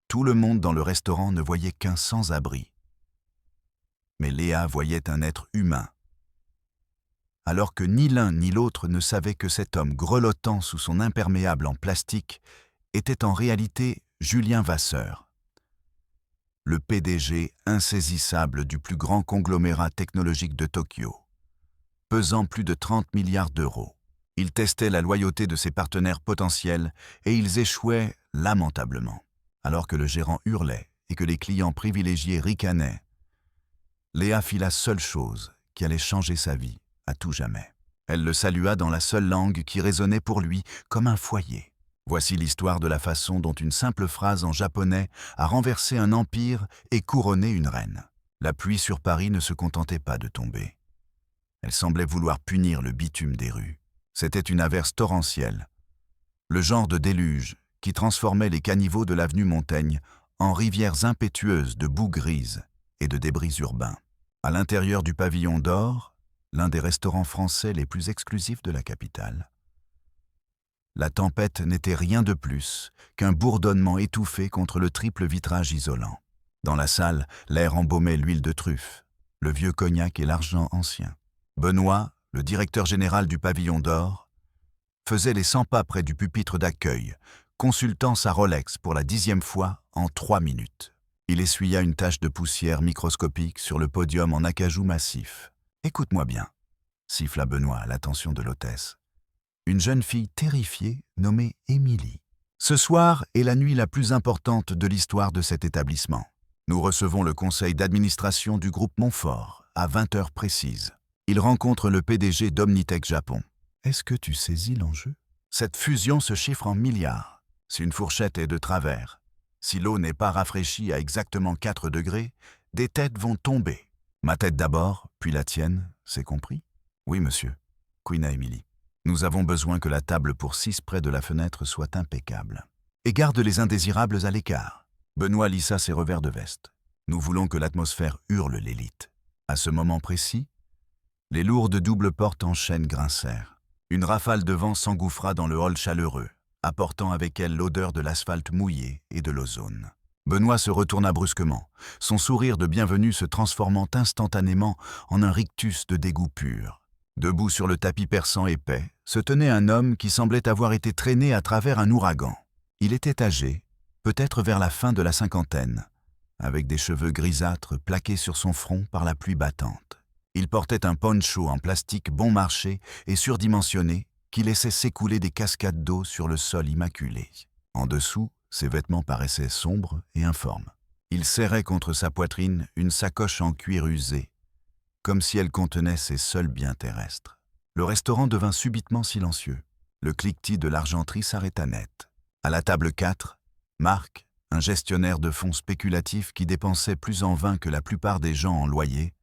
Tout le monde dans le restaurant ne voyait qu'un sans-abri. Mais Léa voyait un être humain. Alors que ni l'un ni l'autre ne savaient que cet homme grelottant sous son imperméable en plastique était en réalité Julien Vasseur, le PDG insaisissable du plus grand conglomérat technologique de Tokyo, pesant plus de 30 milliards d'euros. Il testait la loyauté de ses partenaires potentiels et ils échouaient lamentablement. Alors que le gérant hurlait et que les clients privilégiés ricanaient, Léa fit la seule chose qui allait changer sa vie à tout jamais. Elle le salua dans la seule langue qui résonnait pour lui comme un foyer. Voici l'histoire de la façon dont une simple phrase en japonais a renversé un empire et couronné une reine. La pluie sur Paris ne se contentait pas de tomber. Elle semblait vouloir punir le bitume des rues. C'était une averse torrentielle, le genre de déluge qui transformait les caniveaux de l'avenue Montaigne en rivières impétueuses de boue grise et de débris urbains. À l'intérieur du pavillon d'or, l'un des restaurants français les plus exclusifs de la capitale, la tempête n'était rien de plus qu'un bourdonnement étouffé contre le triple vitrage isolant. Dans la salle, l'air embaumait l'huile de truffe, le vieux cognac et l'argent ancien. Benoît, le directeur général du pavillon d'or, faisait les 100 pas près du pupitre d'accueil, consultant sa Rolex pour la 10e fois en 3 minutes. Il essuya une tache de poussière microscopique sur le podium en acajou massif. « Écoute-moi bien », siffla Benoît à l'attention de l'hôtesse. Une jeune fille terrifiée nommée Émilie. Ce soir est la nuit la plus importante de l'histoire de cet établissement. Nous recevons le conseil d'administration du groupe Montfort à 20h précises. Il rencontre le PDG d'Omnitech Japon. Est-ce que tu saisis l'enjeu? Cette fusion se chiffre en milliards. Si une fourchette est de travers, si l'eau n'est pas rafraîchie à exactement 4 degrés, des têtes vont tomber. Ma tête d'abord, puis la tienne, c'est compris? Oui, monsieur, couina Émilie. Nous avons besoin que la table pour 6 près de la fenêtre soit impeccable. Et garde les indésirables à l'écart. Benoît lissa ses revers de veste. Nous voulons que l'atmosphère hurle l'élite. À ce moment précis, les lourdes doubles portes en chêne grincèrent. Une rafale de vent s'engouffra dans le hall chaleureux, apportant avec elle l'odeur de l'asphalte mouillé et de l'ozone. Benoît se retourna brusquement, son sourire de bienvenue se transformant instantanément en un rictus de dégoût pur. Debout sur le tapis persan épais, se tenait un homme qui semblait avoir été traîné à travers un ouragan. Il était âgé, peut-être vers la fin de la cinquantaine, avec des cheveux grisâtres plaqués sur son front par la pluie battante. Il portait un poncho en plastique bon marché et surdimensionné qui laissait s'écouler des cascades d'eau sur le sol immaculé. En dessous, ses vêtements paraissaient sombres et informes. Il serrait contre sa poitrine une sacoche en cuir usé, comme si elle contenait ses seuls biens terrestres. Le restaurant devint subitement silencieux. Le cliquetis de l'argenterie s'arrêta net. À la table 4, Marc, un gestionnaire de fonds spéculatifs qui dépensait plus en vin que la plupart des gens en loyer,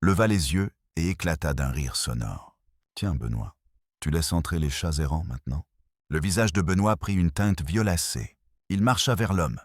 leva les yeux et éclata d'un rire sonore. « Tiens, Benoît, tu laisses entrer les chats errants maintenant ?» Le visage de Benoît prit une teinte violacée. Il marcha vers l'homme,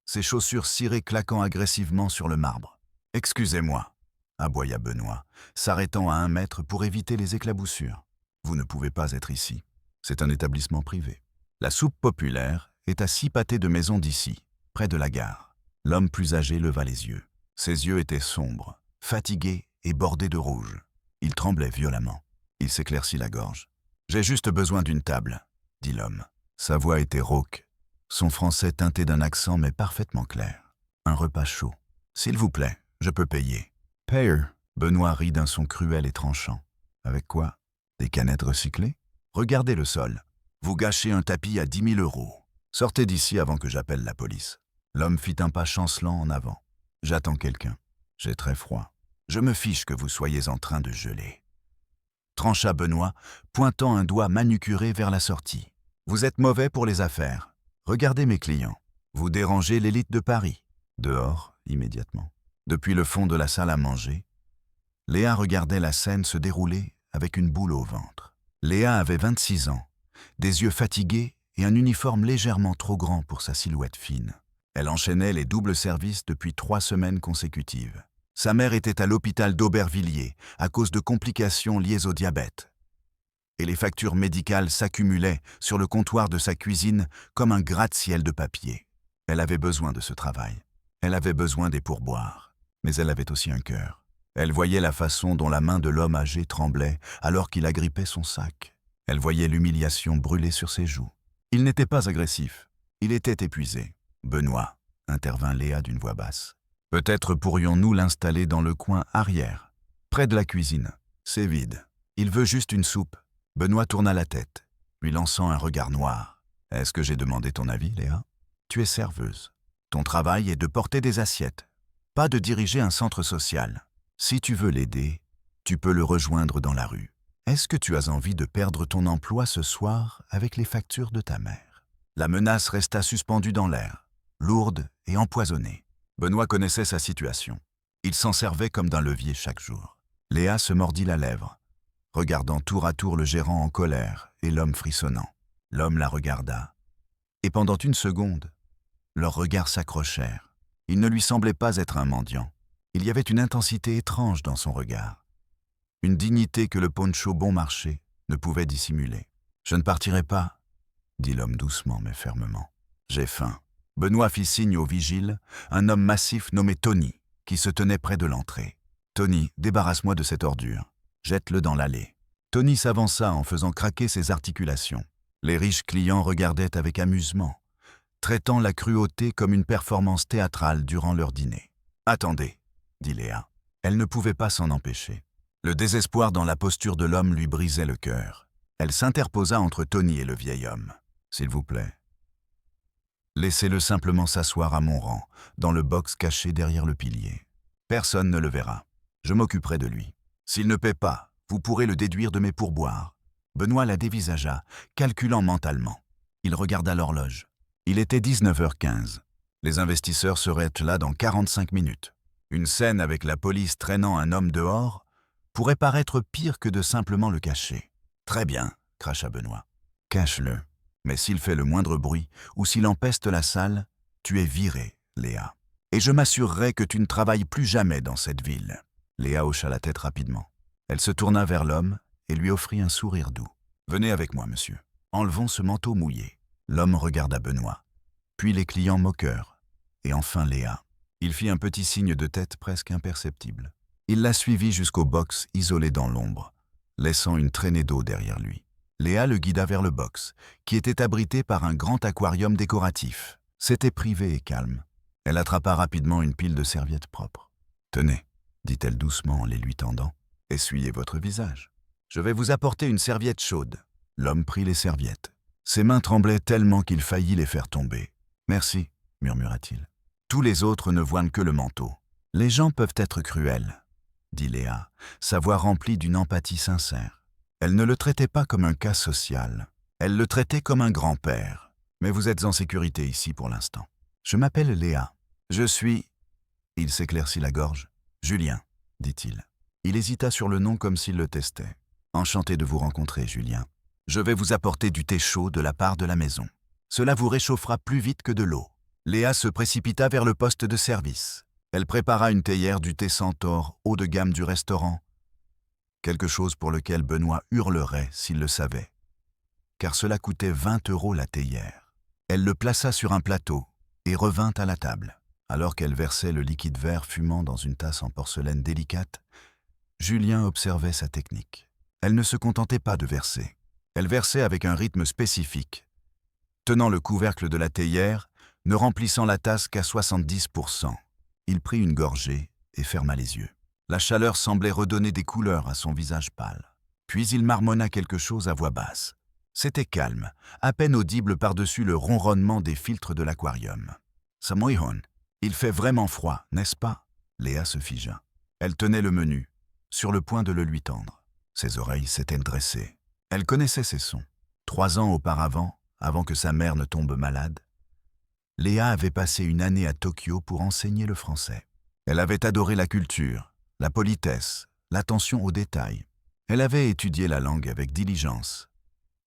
ses chaussures cirées claquant agressivement sur le marbre. « Excusez-moi », aboya Benoît, s'arrêtant à 1 mètre pour éviter les éclaboussures. « Vous ne pouvez pas être ici. C'est un établissement privé. La soupe populaire est à 6 pâtés de maison d'ici, près de la gare. » L'homme plus âgé leva les yeux. Ses yeux étaient sombres, fatigués et bordés de rouge. Il tremblait violemment. Il s'éclaircit la gorge. « J'ai juste besoin d'une table, » dit l'homme. Sa voix était rauque, son français teinté d'un accent mais parfaitement clair. « Un repas chaud. S'il vous plaît, je peux payer. » « Payer ?» Benoît rit d'un son cruel et tranchant. « Avec quoi? Des canettes recyclées? Regardez le sol. Vous gâchez un tapis à 10 000 €. Sortez d'ici avant que j'appelle la police. » L'homme fit un pas chancelant en avant. « J'attends quelqu'un. J'ai très froid. Je me fiche que vous soyez en train de geler. » Trancha Benoît, pointant un doigt manucuré vers la sortie. « Vous êtes mauvais pour les affaires. Regardez mes clients. Vous dérangez l'élite de Paris. » Dehors, immédiatement. Depuis le fond de la salle à manger, Léa regardait la scène se dérouler avec une boule au ventre. Léa avait 26 ans, des yeux fatigués et un uniforme légèrement trop grand pour sa silhouette fine. Elle enchaînait les doubles services depuis 3 semaines consécutives. Sa mère était à l'hôpital d'Aubervilliers à cause de complications liées au diabète. Et les factures médicales s'accumulaient sur le comptoir de sa cuisine comme un gratte-ciel de papier. Elle avait besoin de ce travail. Elle avait besoin des pourboires. Mais elle avait aussi un cœur. Elle voyait la façon dont la main de l'homme âgé tremblait alors qu'il agrippait son sac. Elle voyait l'humiliation brûler sur ses joues. Il n'était pas agressif. Il était épuisé. « Benoît », intervint Léa d'une voix basse. « Peut-être pourrions-nous l'installer dans le coin arrière, près de la cuisine. C'est vide. Il veut juste une soupe. » Benoît tourna la tête, lui lançant un regard noir. « Est-ce que j'ai demandé ton avis, Léa ? Tu es serveuse. Ton travail est de porter des assiettes, pas de diriger un centre social. Si tu veux l'aider, tu peux le rejoindre dans la rue. Est-ce que tu as envie de perdre ton emploi ce soir avec les factures de ta mère ?» La menace resta suspendue dans l'air, lourde et empoisonnée. Benoît connaissait sa situation. Il s'en servait comme d'un levier chaque jour. Léa se mordit la lèvre, regardant tour à tour le gérant en colère et l'homme frissonnant. L'homme la regarda, et pendant une seconde, leurs regards s'accrochèrent. Il ne lui semblait pas être un mendiant. Il y avait une intensité étrange dans son regard, une dignité que le poncho bon marché ne pouvait dissimuler. « Je ne partirai pas, » dit l'homme doucement mais fermement. « J'ai faim. » Benoît fit signe au vigile, un homme massif nommé Tony, qui se tenait près de l'entrée. « Tony, débarrasse-moi de cette ordure. Jette-le dans l'allée. » Tony s'avança en faisant craquer ses articulations. Les riches clients regardaient avec amusement, traitant la cruauté comme une performance théâtrale durant leur dîner. « Attendez, » dit Léa. Elle ne pouvait pas s'en empêcher. Le désespoir dans la posture de l'homme lui brisait le cœur. Elle s'interposa entre Tony et le vieil homme. « S'il vous plaît, laissez-le simplement s'asseoir à mon rang, dans le box caché derrière le pilier. Personne ne le verra. Je m'occuperai de lui. S'il ne paie pas, vous pourrez le déduire de mes pourboires. » Benoît la dévisagea, calculant mentalement. Il regarda l'horloge. Il était 19h15. Les investisseurs seraient là dans 45 minutes. Une scène avec la police traînant un homme dehors pourrait paraître pire que de simplement le cacher. « Très bien, » cracha Benoît. « Cache-le. Mais s'il fait le moindre bruit ou s'il empeste la salle, tu es virée, Léa. Et je m'assurerai que tu ne travailles plus jamais dans cette ville. » Léa hocha la tête rapidement. Elle se tourna vers l'homme et lui offrit un sourire doux. « Venez avec moi, monsieur. Enlevons ce manteau mouillé. » L'homme regarda Benoît, puis les clients moqueurs, et enfin Léa. Il fit un petit signe de tête presque imperceptible. Il la suivit jusqu'au box isolé dans l'ombre, laissant une traînée d'eau derrière lui. Léa le guida vers le box, qui était abrité par un grand aquarium décoratif. C'était privé et calme. Elle attrapa rapidement une pile de serviettes propres. « Tenez, » dit-elle doucement en les lui tendant, « essuyez votre visage. Je vais vous apporter une serviette chaude. » L'homme prit les serviettes. Ses mains tremblaient tellement qu'il faillit les faire tomber. « Merci, » murmura-t-il. « Tous les autres ne voient que le manteau. »« Les gens peuvent être cruels, » dit Léa, sa voix remplie d'une empathie sincère. Elle ne le traitait pas comme un cas social. Elle le traitait comme un grand-père. « Mais vous êtes en sécurité ici pour l'instant. Je m'appelle Léa. Je suis... » Il s'éclaircit la gorge. « Julien, » dit-il. Il hésita sur le nom comme s'il le testait. « Enchanté de vous rencontrer, Julien. Je vais vous apporter du thé chaud de la part de la maison. Cela vous réchauffera plus vite que de l'eau. » Léa se précipita vers le poste de service. Elle prépara une théière du thé Centaure haut de gamme du restaurant. Quelque chose pour lequel Benoît hurlerait s'il le savait. Car cela coûtait 20 € la théière. Elle le plaça sur un plateau et revint à la table. Alors qu'elle versait le liquide vert fumant dans une tasse en porcelaine délicate, Julien observait sa technique. Elle ne se contentait pas de verser. Elle versait avec un rythme spécifique, tenant le couvercle de la théière, ne remplissant la tasse qu'à 70%. Il prit une gorgée et ferma les yeux. La chaleur semblait redonner des couleurs à son visage pâle. Puis il marmonna quelque chose à voix basse. C'était calme, à peine audible par-dessus le ronronnement des filtres de l'aquarium. « Samoyhon, il fait vraiment froid, n'est-ce pas ?» Léa se figea. Elle tenait le menu, sur le point de le lui tendre. Ses oreilles s'étaient dressées. Elle connaissait ces sons. 3 ans auparavant, avant que sa mère ne tombe malade, Léa avait passé une année à Tokyo pour enseigner le français. Elle avait adoré la culture, la politesse, l'attention aux détails. Elle avait étudié la langue avec diligence,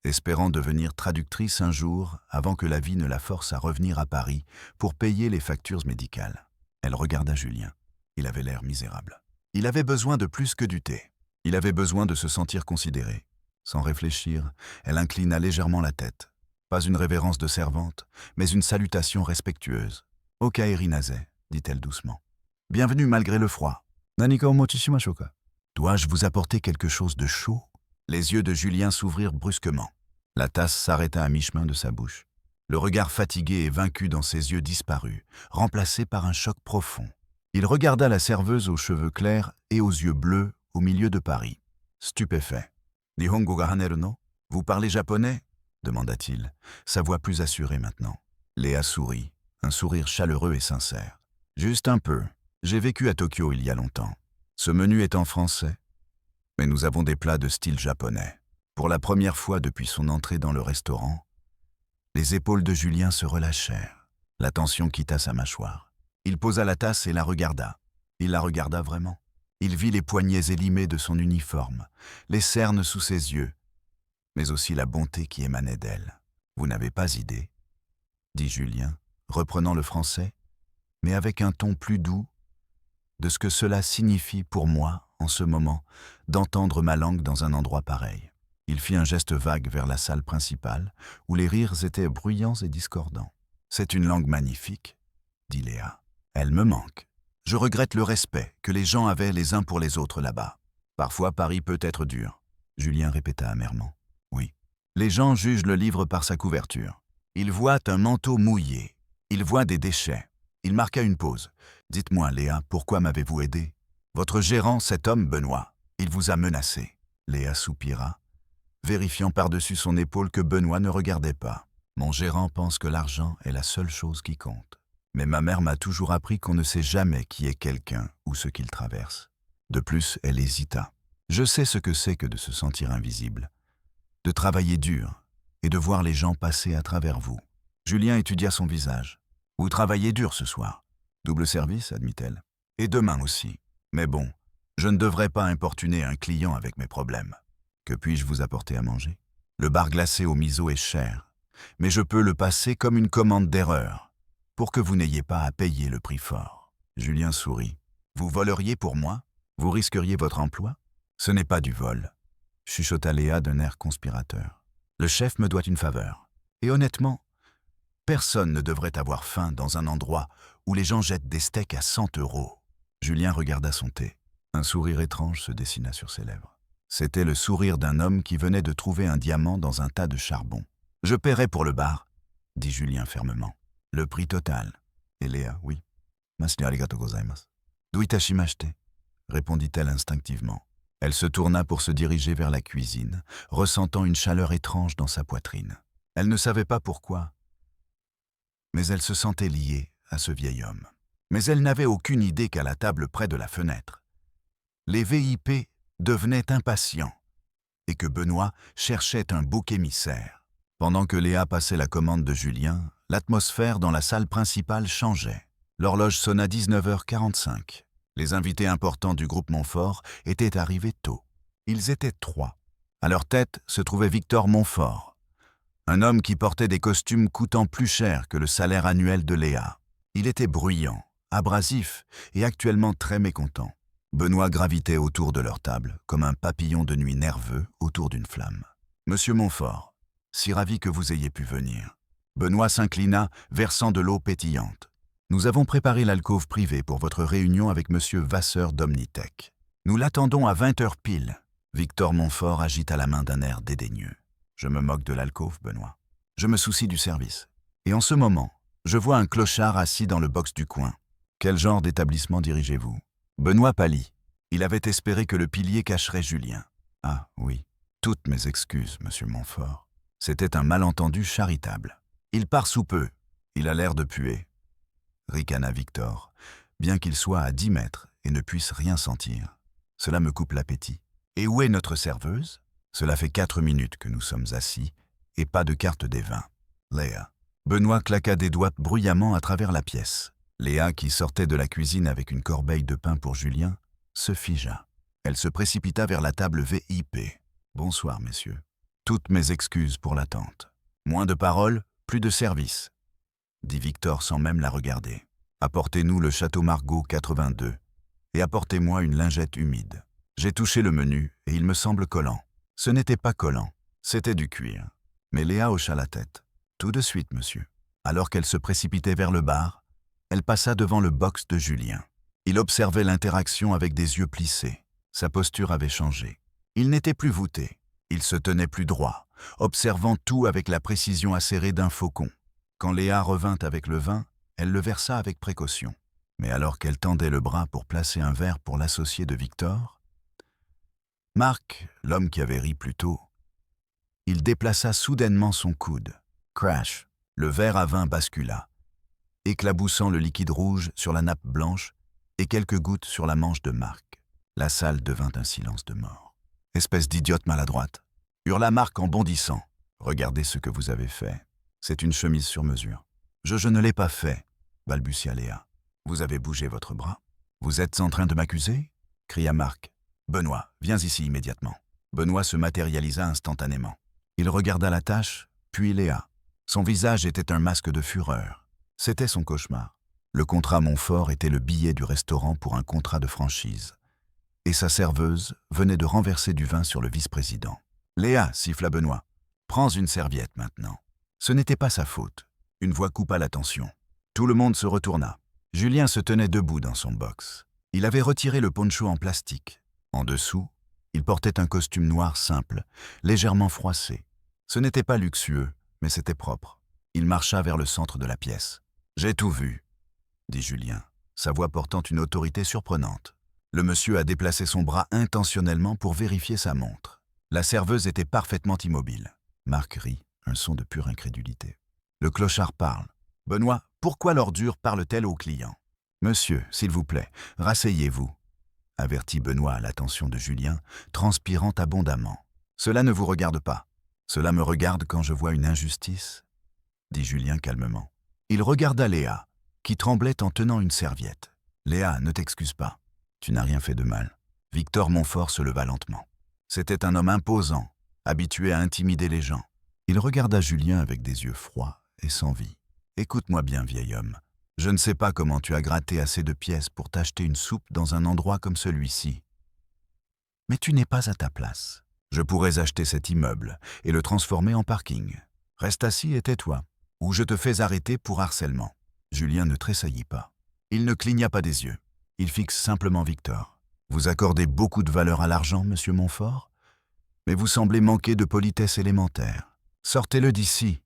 espérant devenir traductrice un jour avant que la vie ne la force à revenir à Paris pour payer les factures médicales. Elle regarda Julien. Il avait l'air misérable. Il avait besoin de plus que du thé. Il avait besoin de se sentir considéré. Sans réfléchir, elle inclina légèrement la tête. Pas une révérence de servante, mais une salutation respectueuse. « Okaeri Naze », dit-elle doucement. « Bienvenue malgré le froid. Nanika o mochi shimashou ka ? Dois-je vous apporter quelque chose de chaud ?» Les yeux de Julien s'ouvrirent brusquement. La tasse s'arrêta à mi-chemin de sa bouche. Le regard fatigué et vaincu dans ses yeux disparut, remplacé par un choc profond. Il regarda la serveuse aux cheveux clairs et aux yeux bleus au milieu de Paris. Stupéfait. « Nihongo ga haneru no ? Vous parlez japonais ?» demanda-t-il, sa voix plus assurée maintenant. Léa sourit, un sourire chaleureux et sincère. « Juste un peu. J'ai vécu à Tokyo il y a longtemps. Ce menu est en français, mais nous avons des plats de style japonais. » Pour la première fois depuis son entrée dans le restaurant, les épaules de Julien se relâchèrent. La tension quitta sa mâchoire. Il posa la tasse et la regarda. Il la regarda vraiment. Il vit les poignets élimés de son uniforme, les cernes sous ses yeux, mais aussi la bonté qui émanait d'elle. « Vous n'avez pas idée, » dit Julien, reprenant le français, mais avec un ton plus doux, de ce que cela signifie pour moi, en ce moment, d'entendre ma langue dans un endroit pareil. Il fit un geste vague vers la salle principale, où les rires étaient bruyants et discordants. « C'est une langue magnifique, » dit Léa. « Elle me manque. Je regrette le respect que les gens avaient les uns pour les autres là-bas. Parfois, Paris peut être dur. » Julien répéta amèrement. « Oui. Les gens jugent le livre par sa couverture. Ils voient un manteau mouillé. Ils voient des déchets. » Il marqua une pause. « Dites-moi, Léa, pourquoi m'avez-vous aidé ? Votre gérant, cet homme, Benoît, il vous a menacé. » Léa soupira, vérifiant par-dessus son épaule que Benoît ne regardait pas. « Mon gérant pense que l'argent est la seule chose qui compte. Mais ma mère m'a toujours appris qu'on ne sait jamais qui est quelqu'un ou ce qu'il traverse. » De plus, elle hésita. « Je sais ce que c'est que de se sentir invisible, de travailler dur et de voir les gens passer à travers vous. » Julien étudia son visage. « Vous travaillez dur ce soir. Double service, admit-elle. Et demain aussi. Mais bon, je ne devrais pas importuner un client avec mes problèmes. Que puis-je vous apporter à manger ? Le bar glacé au miso est cher, mais je peux le passer comme une commande d'erreur, pour que vous n'ayez pas à payer le prix fort. » Julien sourit. « Vous voleriez pour moi ? Vous risqueriez votre emploi ? » « Ce n'est pas du vol, » chuchota Léa d'un air conspirateur. « Le chef me doit une faveur. Et honnêtement, personne ne devrait avoir faim dans un endroit où les gens jettent des steaks à 100 €. Julien regarda son thé. Un sourire étrange se dessina sur ses lèvres. C'était le sourire d'un homme qui venait de trouver un diamant dans un tas de charbon. « Je paierai pour le bar, » dit Julien fermement. « Le prix total. » Et Léa, oui. « Masu arigatou gozaimasu. »« Do itashimashite » répondit-elle instinctivement. Elle se tourna pour se diriger vers la cuisine, ressentant une chaleur étrange dans sa poitrine. Elle ne savait pas pourquoi, mais elle se sentait liée à ce vieil homme. Mais elle n'avait aucune idée qu'à la table près de la fenêtre, les VIP devenaient impatients et que Benoît cherchait un bouc émissaire. Pendant que Léa passait la commande de Julien, l'atmosphère dans la salle principale changeait. L'horloge sonna 19h45. Les invités importants du groupe Montfort étaient arrivés tôt. Ils étaient 3. À leur tête se trouvait Victor Montfort, un homme qui portait des costumes coûtant plus cher que le salaire annuel de Léa. Il était bruyant, abrasif et actuellement très mécontent. Benoît gravitait autour de leur table, comme un papillon de nuit nerveux autour d'une flamme. « Monsieur Montfort, si ravi que vous ayez pu venir. » Benoît s'inclina, versant de l'eau pétillante. « Nous avons préparé l'alcôve privée pour votre réunion avec monsieur Vasseur d'Omnitech. Nous l'attendons à 20h pile. » Victor Montfort agita la main d'un air dédaigneux. « Je me moque de l'alcôve, Benoît. Je me soucie du service. Et en ce moment, je vois un clochard assis dans le box du coin. Quel genre d'établissement dirigez-vous » Benoît pâlit. Il avait espéré que le pilier cacherait Julien. « Ah oui, toutes mes excuses, monsieur Montfort. C'était un malentendu charitable. Il part sous peu. Il a l'air de puer. » Ricana Victor, bien qu'il soit à 10 mètres et ne puisse rien sentir. « Cela me coupe l'appétit. Et où est notre serveuse ? Cela fait 4 minutes que nous sommes assis et pas de carte des vins. » Léa. Benoît claqua des doigts bruyamment à travers la pièce. Léa, qui sortait de la cuisine avec une corbeille de pain pour Julien, se figea. Elle se précipita vers la table VIP. « Bonsoir, messieurs. Toutes mes excuses pour l'attente. Moins de paroles, plus de service, » dit Victor sans même la regarder. « Apportez-nous le Château Margaux 82 et apportez-moi une lingette humide. J'ai touché le menu et il me semble collant. » Ce n'était pas collant, c'était du cuir. Mais Léa hocha la tête. Tout de suite, monsieur. Alors qu'elle se précipitait vers le bar, elle passa devant le box de Julien. Il observait l'interaction avec des yeux plissés. Sa posture avait changé. Il n'était plus voûté. Il se tenait plus droit, observant tout avec la précision acérée d'un faucon. Quand Léa revint avec le vin, elle le versa avec précaution. Mais alors qu'elle tendait le bras pour placer un verre pour l'associé de Victor, Marc, l'homme qui avait ri plus tôt, il déplaça soudainement son coude. Crash! Le verre à vin bascula, éclaboussant le liquide rouge sur la nappe blanche et quelques gouttes sur la manche de Marc. La salle devint un silence de mort. « Espèce d'idiote maladroite !» hurla Marc en bondissant. « Regardez ce que vous avez fait. C'est une chemise sur mesure. »« Je ne l'ai pas fait, » balbutia Léa. « Vous avez bougé votre bras. »« Vous êtes en train de m'accuser » cria Marc. « Benoît, viens ici immédiatement. » Benoît se matérialisa instantanément. Il regarda la tâche, puis Léa. Son visage était un masque de fureur. C'était son cauchemar. Le contrat Montfort était le billet du restaurant pour un contrat de franchise. Et sa serveuse venait de renverser du vin sur le vice-président. « Léa, siffla Benoît, prends une serviette maintenant. » Ce n'était pas sa faute. Une voix coupa l'attention. Tout le monde se retourna. Julien se tenait debout dans son box. Il avait retiré le poncho en plastique. En dessous, il portait un costume noir simple, légèrement froissé. Ce n'était pas luxueux, mais c'était propre. Il marcha vers le centre de la pièce. « J'ai tout vu, » dit Julien, sa voix portant une autorité surprenante. Le monsieur a déplacé son bras intentionnellement pour vérifier sa montre. La serveuse était parfaitement immobile. Marc rit, un son de pure incrédulité. Le clochard parle. « Benoît, pourquoi l'ordure parle-t-elle aux clients ?»« Monsieur, s'il vous plaît, rasseyez-vous, » avertit Benoît à l'attention de Julien, transpirant abondamment. « Cela ne vous regarde pas. Cela me regarde quand je vois une injustice, » dit Julien calmement. Il regarda Léa, qui tremblait en tenant une serviette. « Léa, ne t'excuse pas. Tu n'as rien fait de mal. » Victor Montfort se leva lentement. C'était un homme imposant, habitué à intimider les gens. Il regarda Julien avec des yeux froids et sans vie. « Écoute-moi bien, vieil homme. Je ne sais pas comment tu as gratté assez de pièces pour t'acheter une soupe dans un endroit comme celui-ci. Mais tu n'es pas à ta place. Je pourrais acheter cet immeuble et le transformer en parking. Reste assis et tais-toi, ou je te fais arrêter pour harcèlement. » Julien ne tressaillit pas. Il ne cligna pas des yeux. Il fixe simplement Victor. « Vous accordez beaucoup de valeur à l'argent, monsieur Montfort, mais vous semblez manquer de politesse élémentaire. Sortez-le d'ici !»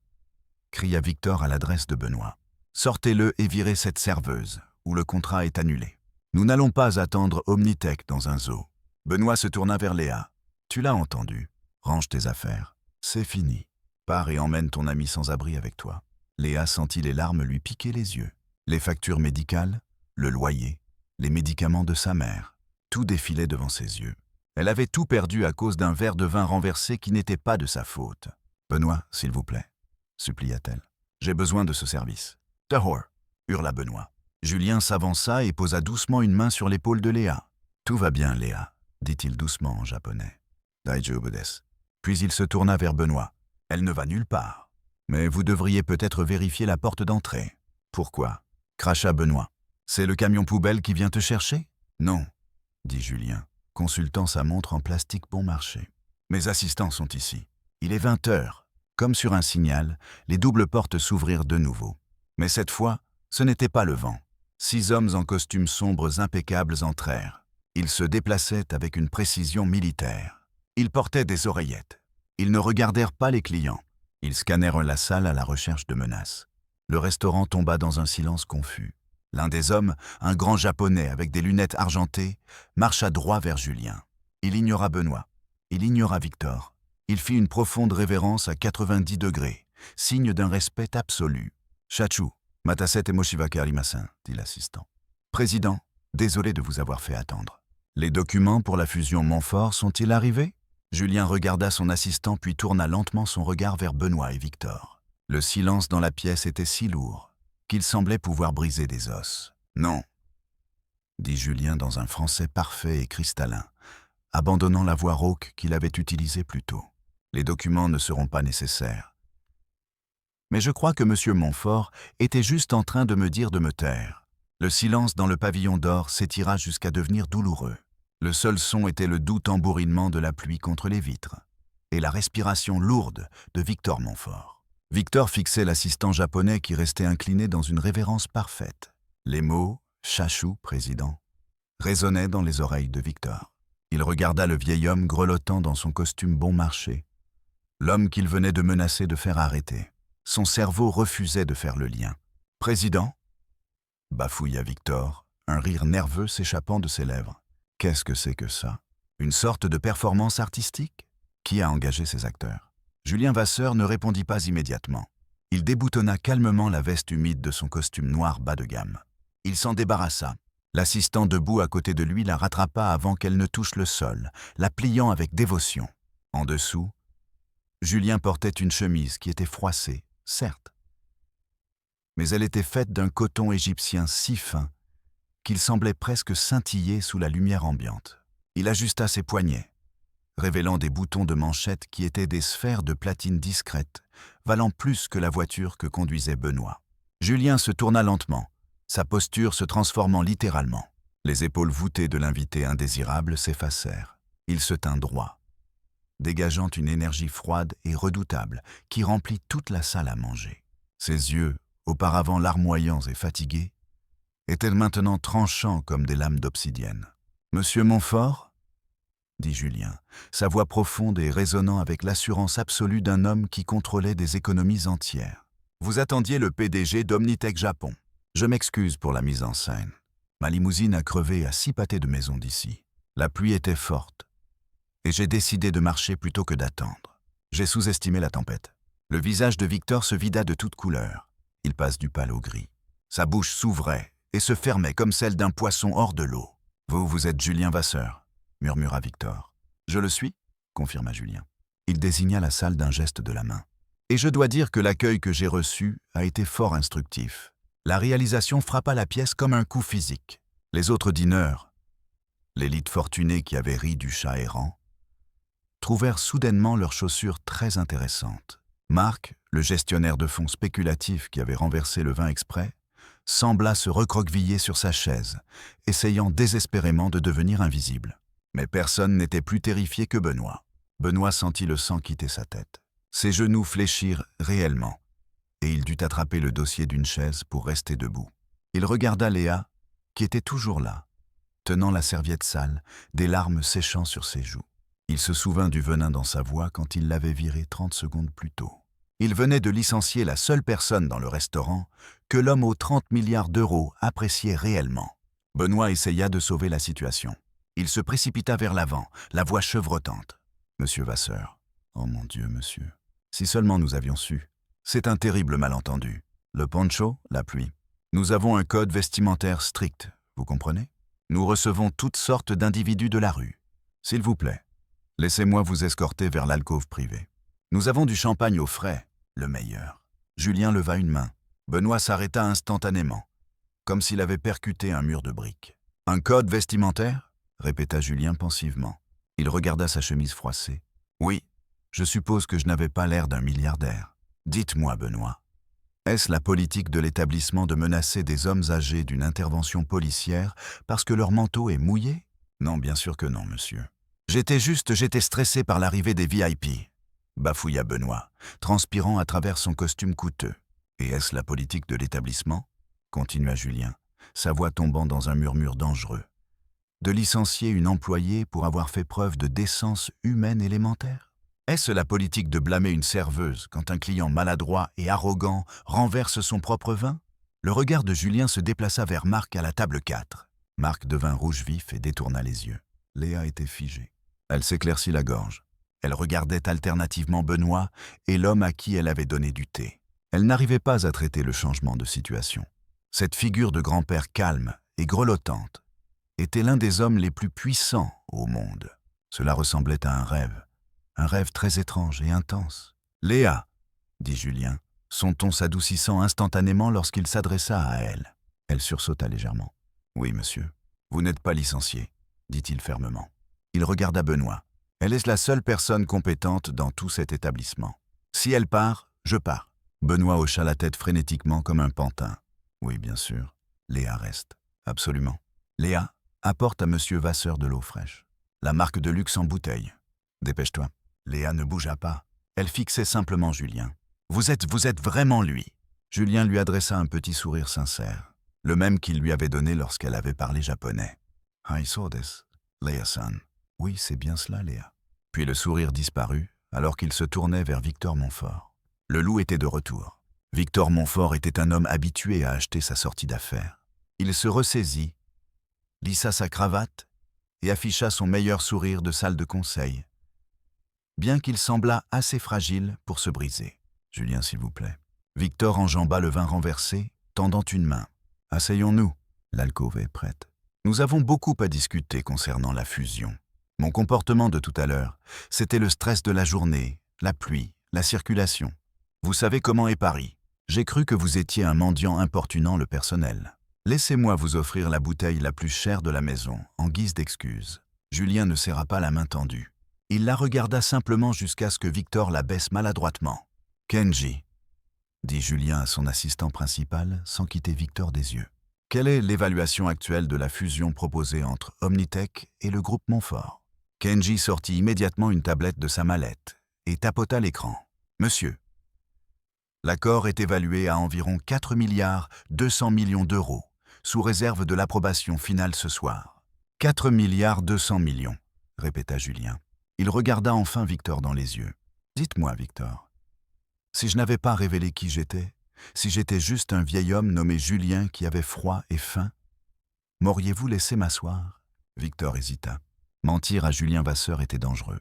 cria Victor à l'adresse de Benoît. « Sortez-le et virez cette serveuse, ou le contrat est annulé. Nous n'allons pas attendre Omnitech dans un zoo. » Benoît se tourna vers Léa. « Tu l'as entendu. Range tes affaires. C'est fini. Pars et emmène ton ami sans abri avec toi. » Léa sentit les larmes lui piquer les yeux. Les factures médicales, le loyer, les médicaments de sa mère, tout défilait devant ses yeux. Elle avait tout perdu à cause d'un verre de vin renversé qui n'était pas de sa faute. « Benoît, s'il vous plaît, » supplia-t-elle. « J'ai besoin de ce service. »« Tahor » hurla Benoît. Julien s'avança et posa doucement une main sur l'épaule de Léa. « Tout va bien, Léa, » dit-il doucement en japonais. « Daijoubu desu. » Puis il se tourna vers Benoît. « Elle ne va nulle part. Mais vous devriez peut-être vérifier la porte d'entrée. »« Pourquoi ?» cracha Benoît. « C'est le camion poubelle qui vient te chercher ?»« Non, » dit Julien, consultant sa montre en plastique bon marché. « Mes assistants sont ici. Il est 20 heures. » Comme sur un signal, les doubles portes s'ouvrirent de nouveau. Mais cette fois, ce n'était pas le vent. 6 hommes en costumes sombres impeccables entrèrent. Ils se déplaçaient avec une précision militaire. Ils portaient des oreillettes. Ils ne regardèrent pas les clients. Ils scannèrent la salle à la recherche de menaces. Le restaurant tomba dans un silence confus. L'un des hommes, un grand japonais avec des lunettes argentées, marcha droit vers Julien. Il ignora Benoît. Il ignora Victor. Il fit une profonde révérence à 90 degrés, signe d'un respect absolu. « Shachu, matasete moshibake arimasen » dit l'assistant. « Président, désolé de vous avoir fait attendre. Les documents pour la fusion Montfort sont-ils arrivés ?» Julien regarda son assistant puis tourna lentement son regard vers Benoît et Victor. Le silence dans la pièce était si lourd qu'il semblait pouvoir briser des os. « Non » dit Julien dans un français parfait et cristallin, abandonnant la voix rauque qu'il avait utilisée plus tôt. « Les documents ne seront pas nécessaires. Mais je crois que M. Montfort était juste en train de me dire de me taire. » Le silence dans le pavillon d'or s'étira jusqu'à devenir douloureux. Le seul son était le doux tambourinement de la pluie contre les vitres et la respiration lourde de Victor Montfort. Victor fixait l'assistant japonais qui restait incliné dans une révérence parfaite. Les mots « Chachou, président » résonnaient dans les oreilles de Victor. Il regarda le vieil homme grelottant dans son costume bon marché, l'homme qu'il venait de menacer de faire arrêter. Son cerveau refusait de faire le lien. « Président ?» bafouilla Victor, un rire nerveux s'échappant de ses lèvres. « Qu'est-ce que c'est que ça? Une sorte de performance artistique? Qui a engagé ces acteurs ?» Julien Vasseur ne répondit pas immédiatement. Il déboutonna calmement la veste humide de son costume noir bas de gamme. Il s'en débarrassa. L'assistant debout à côté de lui la rattrapa avant qu'elle ne touche le sol, la pliant avec dévotion. En dessous, Julien portait une chemise qui était froissée, certes, mais elle était faite d'un coton égyptien si fin qu'il semblait presque scintiller sous la lumière ambiante. Il ajusta ses poignets, révélant des boutons de manchette qui étaient des sphères de platine discrètes, valant plus que la voiture que conduisait Benoît. Julien se tourna lentement, sa posture se transformant littéralement. Les épaules voûtées de l'invité indésirable s'effacèrent. Il se tint droit, dégageant une énergie froide et redoutable qui remplit toute la salle à manger. Ses yeux, auparavant larmoyants et fatigués, étaient maintenant tranchants comme des lames d'obsidienne. « Monsieur Montfort ?» dit Julien, sa voix profonde et résonnant avec l'assurance absolue d'un homme qui contrôlait des économies entières. « Vous attendiez le PDG d'Omnitech Japon. Je m'excuse pour la mise en scène. Ma limousine a crevé à 6 pâtés de maison d'ici. La pluie était forte, et j'ai décidé de marcher plutôt que d'attendre. J'ai sous-estimé la tempête. » Le visage de Victor se vida de toutes couleurs. Il passe du pâle au gris. Sa bouche s'ouvrait et se fermait comme celle d'un poisson hors de l'eau. « Vous êtes Julien Vasseur ?» murmura Victor. « Je le suis ?» confirma Julien. Il désigna la salle d'un geste de la main. « Et je dois dire que l'accueil que j'ai reçu a été fort instructif. La réalisation frappa la pièce comme un coup physique. Les autres dîneurs, l'élite fortunée qui avait ri du chat errant, trouvèrent soudainement leurs chaussures très intéressantes. Marc, le gestionnaire de fonds spéculatif qui avait renversé le vin exprès, sembla se recroqueviller sur sa chaise, essayant désespérément de devenir invisible. Mais personne n'était plus terrifié que Benoît. Benoît sentit le sang quitter sa tête. Ses genoux fléchirent réellement, et il dut attraper le dossier d'une chaise pour rester debout. Il regarda Léa, qui était toujours là, tenant la serviette sale, des larmes séchant sur ses joues. Il se souvint du venin dans sa voix quand il l'avait virée 30 secondes plus tôt. Il venait de licencier la seule personne dans le restaurant que l'homme aux 30 milliards d'euros appréciait réellement. Benoît essaya de sauver la situation. Il se précipita vers l'avant, la voix chevrotante. « Monsieur Vasseur, oh mon Dieu, monsieur, si seulement nous avions su. C'est un terrible malentendu. Le poncho, la pluie. Nous avons un code vestimentaire strict, vous comprenez? Nous recevons toutes sortes d'individus de la rue. S'il vous plaît, laissez-moi vous escorter vers l'alcôve privée. Nous avons du champagne au frais, le meilleur. » Julien leva une main. Benoît s'arrêta instantanément, comme s'il avait percuté un mur de briques. « Un code vestimentaire ?» répéta Julien pensivement. Il regarda sa chemise froissée. « Oui, je suppose que je n'avais pas l'air d'un milliardaire. Dites-moi, Benoît, est-ce la politique de l'établissement de menacer des hommes âgés d'une intervention policière parce que leur manteau est mouillé? Non, bien sûr que non, monsieur. J'étais stressé par l'arrivée des VIP, bafouilla Benoît, transpirant à travers son costume coûteux. Et est-ce la politique de l'établissement? Continua Julien, sa voix tombant dans un murmure dangereux. De licencier une employée pour avoir fait preuve de décence humaine élémentaire? Est-ce la politique de blâmer une serveuse quand un client maladroit et arrogant renverse son propre vin? Le regard de Julien se déplaça vers Marc à la table 4. Marc devint rouge vif et détourna les yeux. Léa était figée. Elle s'éclaircit la gorge. Elle regardait alternativement Benoît et l'homme à qui elle avait donné du thé. Elle n'arrivait pas à traiter le changement de situation. Cette figure de grand-père calme et grelottante était l'un des hommes les plus puissants au monde. Cela ressemblait à un rêve très étrange et intense. « Léa !» dit Julien, son ton s'adoucissant instantanément lorsqu'il s'adressa à elle. Elle sursauta légèrement. « Oui, monsieur. Vous n'êtes pas licencié, dit-il fermement. » Il regarda Benoît. « Elle est la seule personne compétente dans tout cet établissement. Si elle part, je pars. » Benoît hocha la tête frénétiquement comme un pantin. « Oui, bien sûr. Léa reste. Absolument. Léa, apporte à monsieur Vasseur de l'eau fraîche. La marque de luxe en bouteille. Dépêche-toi. » Léa ne bougea pas. Elle fixait simplement Julien. « Vous êtes vraiment lui. Julien lui adressa un petit sourire sincère, le même qu'il lui avait donné lorsqu'elle avait parlé japonais. I saw this, Léa-san. Oui, c'est bien cela, Léa. Puis le sourire disparut, alors qu'il se tournait vers Victor Montfort. Le loup était de retour. Victor Montfort était un homme habitué à acheter sa sortie d'affaires. Il se ressaisit, lissa sa cravate et afficha son meilleur sourire de salle de conseil, bien qu'il semblât assez fragile pour se briser. « Julien, s'il vous plaît. » Victor enjamba le vin renversé, tendant une main. « Asseyons-nous. L'alcôve est prête. Nous avons beaucoup à discuter concernant la fusion. Mon comportement de tout à l'heure, c'était le stress de la journée, la pluie, la circulation. Vous savez comment est Paris. J'ai cru que vous étiez un mendiant importunant le personnel. Laissez-moi vous offrir la bouteille la plus chère de la maison, en guise d'excuse. » Julien ne serra pas la main tendue. Il la regarda simplement jusqu'à ce que Victor la baisse maladroitement. « Kenji, » dit Julien à son assistant principal sans quitter Victor des yeux. « Quelle est l'évaluation actuelle de la fusion proposée entre Omnitech et le groupe Montfort ?» Kenji sortit immédiatement une tablette de sa mallette et tapota l'écran. « Monsieur, l'accord est évalué à environ 4 milliards 200 millions d'euros, sous réserve de l'approbation finale ce soir. »« 4 milliards 200 millions, » répéta Julien. Il regarda enfin Victor dans les yeux. « Dites-moi, Victor, si je n'avais pas révélé qui j'étais, si j'étais juste un vieil homme nommé Julien qui avait froid et faim, m'auriez-vous laissé m'asseoir ?» Victor hésita. Mentir à Julien Vasseur était dangereux.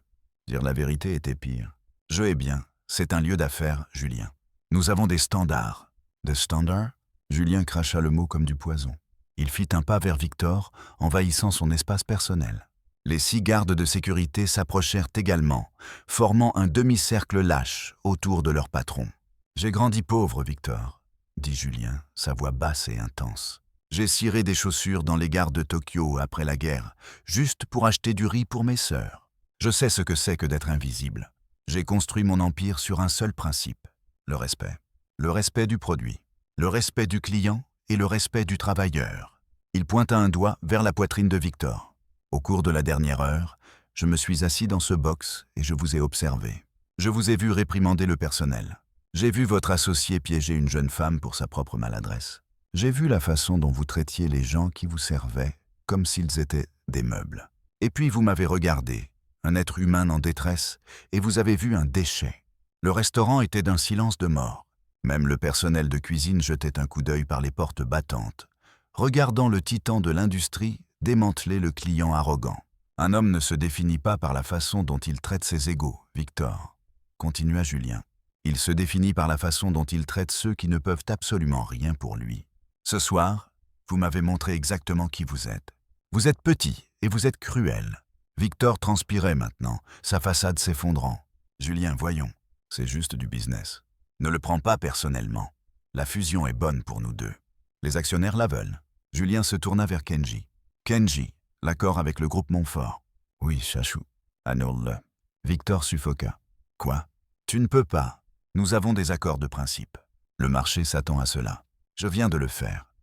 Dire la vérité était pire. « Je hais bien, c'est un lieu d'affaires, Julien. Nous avons des standards. » « Des standards ?» Julien cracha le mot comme du poison. Il fit un pas vers Victor, envahissant son espace personnel. Les 6 gardes de sécurité s'approchèrent également, formant un demi-cercle lâche autour de leur patron. « J'ai grandi pauvre, Victor, » dit Julien, sa voix basse et intense. « J'ai ciré des chaussures dans les gares de Tokyo après la guerre, juste pour acheter du riz pour mes sœurs. Je sais ce que c'est que d'être invisible. J'ai construit mon empire sur un seul principe, le respect. Le respect du produit, le respect du client et le respect du travailleur. » Il pointa un doigt vers la poitrine de Victor. « Au cours de la dernière heure, je me suis assis dans ce box et je vous ai observé. Je vous ai vu réprimander le personnel. J'ai vu votre associé piéger une jeune femme pour sa propre maladresse. J'ai vu la façon dont vous traitiez les gens qui vous servaient comme s'ils étaient des meubles. Et puis vous m'avez regardé, un être humain en détresse, et vous avez vu un déchet. Le restaurant était d'un silence de mort. Même le personnel de cuisine jetait un coup d'œil par les portes battantes, regardant le titan de l'industrie démanteler le client arrogant. Un homme ne se définit pas par la façon dont il traite ses égaux, Victor, continua Julien. Il se définit par la façon dont il traite ceux qui ne peuvent absolument rien pour lui. Ce soir, vous m'avez montré exactement qui vous êtes. Vous êtes petit et vous êtes cruel. » Victor transpirait maintenant, sa façade s'effondrant. « Julien, voyons, c'est juste du business. Ne le prends pas personnellement. La fusion est bonne pour nous deux. Les actionnaires la veulent. » Julien se tourna vers Kenji. « Kenji, l'accord avec le groupe Montfort. »« Oui, chachou. Annule-le. » Victor suffoqua. « Quoi ? Tu ne peux pas. Nous avons des accords de principe. Le marché s'attend à cela. Je viens de le faire, »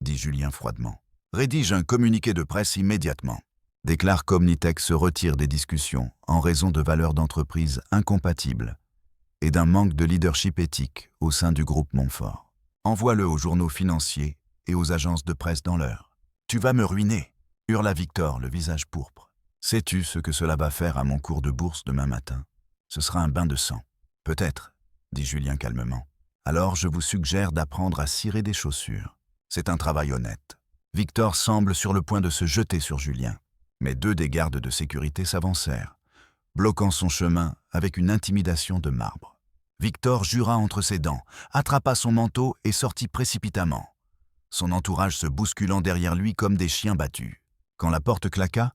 dit Julien froidement. « Rédige un communiqué de presse immédiatement. Déclare qu'Omnitech se retire des discussions en raison de valeurs d'entreprise incompatibles et d'un manque de leadership éthique au sein du groupe Montfort. Envoie-le aux journaux financiers et aux agences de presse dans l'heure. « Tu vas me ruiner !» hurla Victor, le visage pourpre. « Sais-tu ce que cela va faire à mon cours de bourse demain matin ? Ce sera un bain de sang. »« Peut-être, » dit Julien calmement. « Alors je vous suggère d'apprendre à cirer des chaussures. C'est un travail honnête. » Victor semble sur le point de se jeter sur Julien, mais 2 des gardes de sécurité s'avancèrent, bloquant son chemin avec une intimidation de marbre. Victor jura entre ses dents, attrapa son manteau et sortit précipitamment, son entourage se bousculant derrière lui comme des chiens battus. Quand la porte claqua,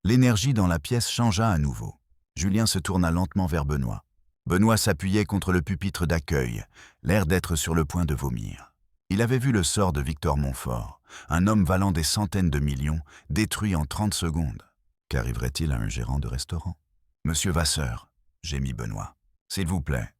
l'énergie dans la pièce changea à nouveau. Julien se tourna lentement vers Benoît. Benoît s'appuyait contre le pupitre d'accueil, l'air d'être sur le point de vomir. Il avait vu le sort de Victor Montfort, un homme valant des centaines de millions, détruit en 30 secondes. Qu'arriverait-il à un gérant de restaurant ? « Monsieur Vasseur, » gémit Benoît, « s'il vous plaît,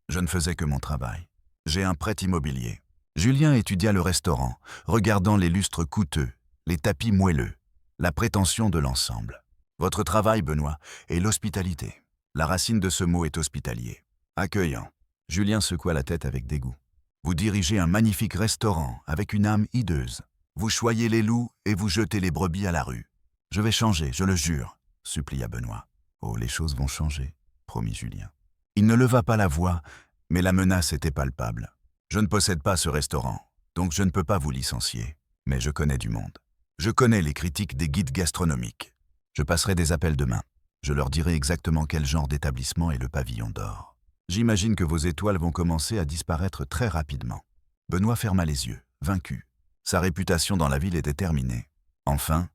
je ne faisais que mon travail. J'ai un prêt immobilier. » Julien étudia le restaurant, regardant les lustres coûteux, les tapis moelleux, la prétention de l'ensemble. « Votre travail, Benoît, est l'hospitalité. La racine de ce mot est hospitalier, accueillant. Julien secoua la tête avec dégoût. Vous dirigez un magnifique restaurant avec une âme hideuse. Vous choyez les loups et vous jetez les brebis à la rue. Je vais changer, je le jure, supplia Benoît. Oh, les choses vont changer, promit Julien. Il ne leva pas la voix, mais la menace était palpable. Je ne possède pas ce restaurant, donc je ne peux pas vous licencier. Mais je connais du monde. Je connais les critiques des guides gastronomiques. Je passerai des appels demain. Je leur dirai exactement quel genre d'établissement est le Pavillon d'Or. J'imagine que vos étoiles vont commencer à disparaître très rapidement. Benoît ferma les yeux, vaincu. Sa réputation dans la ville était terminée. Enfin,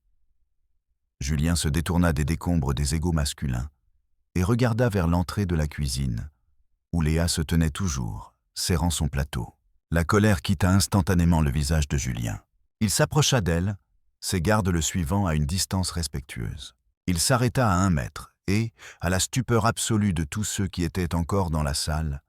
Julien se détourna des décombres des égaux masculins et regarda vers l'entrée de la cuisine, où Léa se tenait toujours, serrant son plateau. La colère quitta instantanément le visage de Julien. Il s'approcha d'elle, ses gardes le suivant à une distance respectueuse. Il s'arrêta à 1 mètre et, à la stupeur absolue de tous ceux qui étaient encore dans la salle,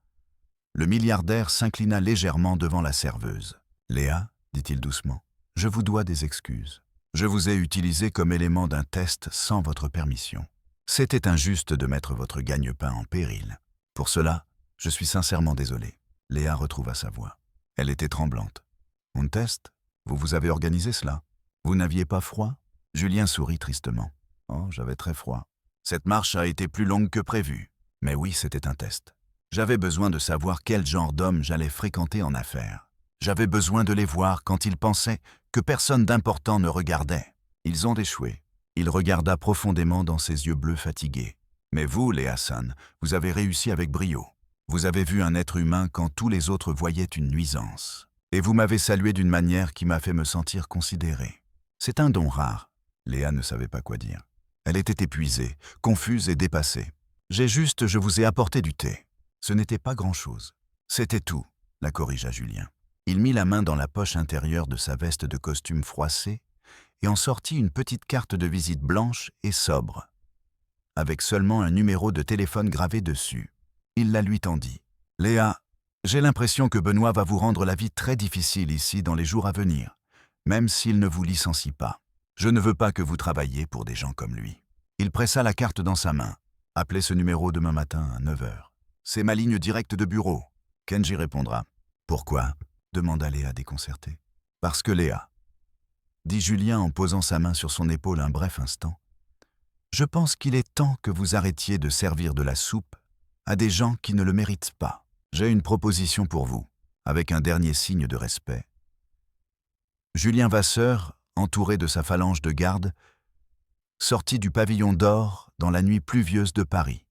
le milliardaire s'inclina légèrement devant la serveuse. « Léa, dit-il doucement, je vous dois des excuses. Je vous ai utilisé comme élément d'un test sans votre permission. C'était injuste de mettre votre gagne-pain en péril. Pour cela, je suis sincèrement désolé. » Léa retrouva sa voix. Elle était tremblante. « Un test ? Vous avez organisé cela ? Vous n'aviez pas froid ?» Julien sourit tristement. « Oh, j'avais très froid. Cette marche a été plus longue que prévu. Mais oui, c'était un test. J'avais besoin de savoir quel genre d'homme j'allais fréquenter en affaires. J'avais besoin de les voir quand ils pensaient que personne d'important ne regardait. Ils ont échoué. » Il regarda profondément dans ses yeux bleus fatigués. « Mais vous, Léa San, vous avez réussi avec brio. Vous avez vu un être humain quand tous les autres voyaient une nuisance. Et vous m'avez salué d'une manière qui m'a fait me sentir considéré. C'est un don rare. » Léa ne savait pas quoi dire. Elle était épuisée, confuse et dépassée. « Je vous ai apporté du thé. » Ce n'était pas grand-chose. « C'était tout, » la corrigea Julien. Il mit la main dans la poche intérieure de sa veste de costume froissée et en sortit une petite carte de visite blanche et sobre, avec seulement un numéro de téléphone gravé dessus. Il la lui tendit. « Léa, j'ai l'impression que Benoît va vous rendre la vie très difficile ici dans les jours à venir, même s'il ne vous licencie pas. Je ne veux pas que vous travailliez pour des gens comme lui. » Il pressa la carte dans sa main. « Appelez ce numéro demain matin à 9 h. C'est ma ligne directe de bureau. Kenji répondra. »« Pourquoi ?» demanda Léa déconcertée. « Parce que Léa, » dit Julien en posant sa main sur son épaule un bref instant, « je pense qu'il est temps que vous arrêtiez de servir de la soupe à des gens qui ne le méritent pas. J'ai une proposition pour vous, avec un dernier signe de respect. » Julien Vasseur, entouré de sa phalange de garde, sortit du Pavillon d'Or dans la nuit pluvieuse de Paris,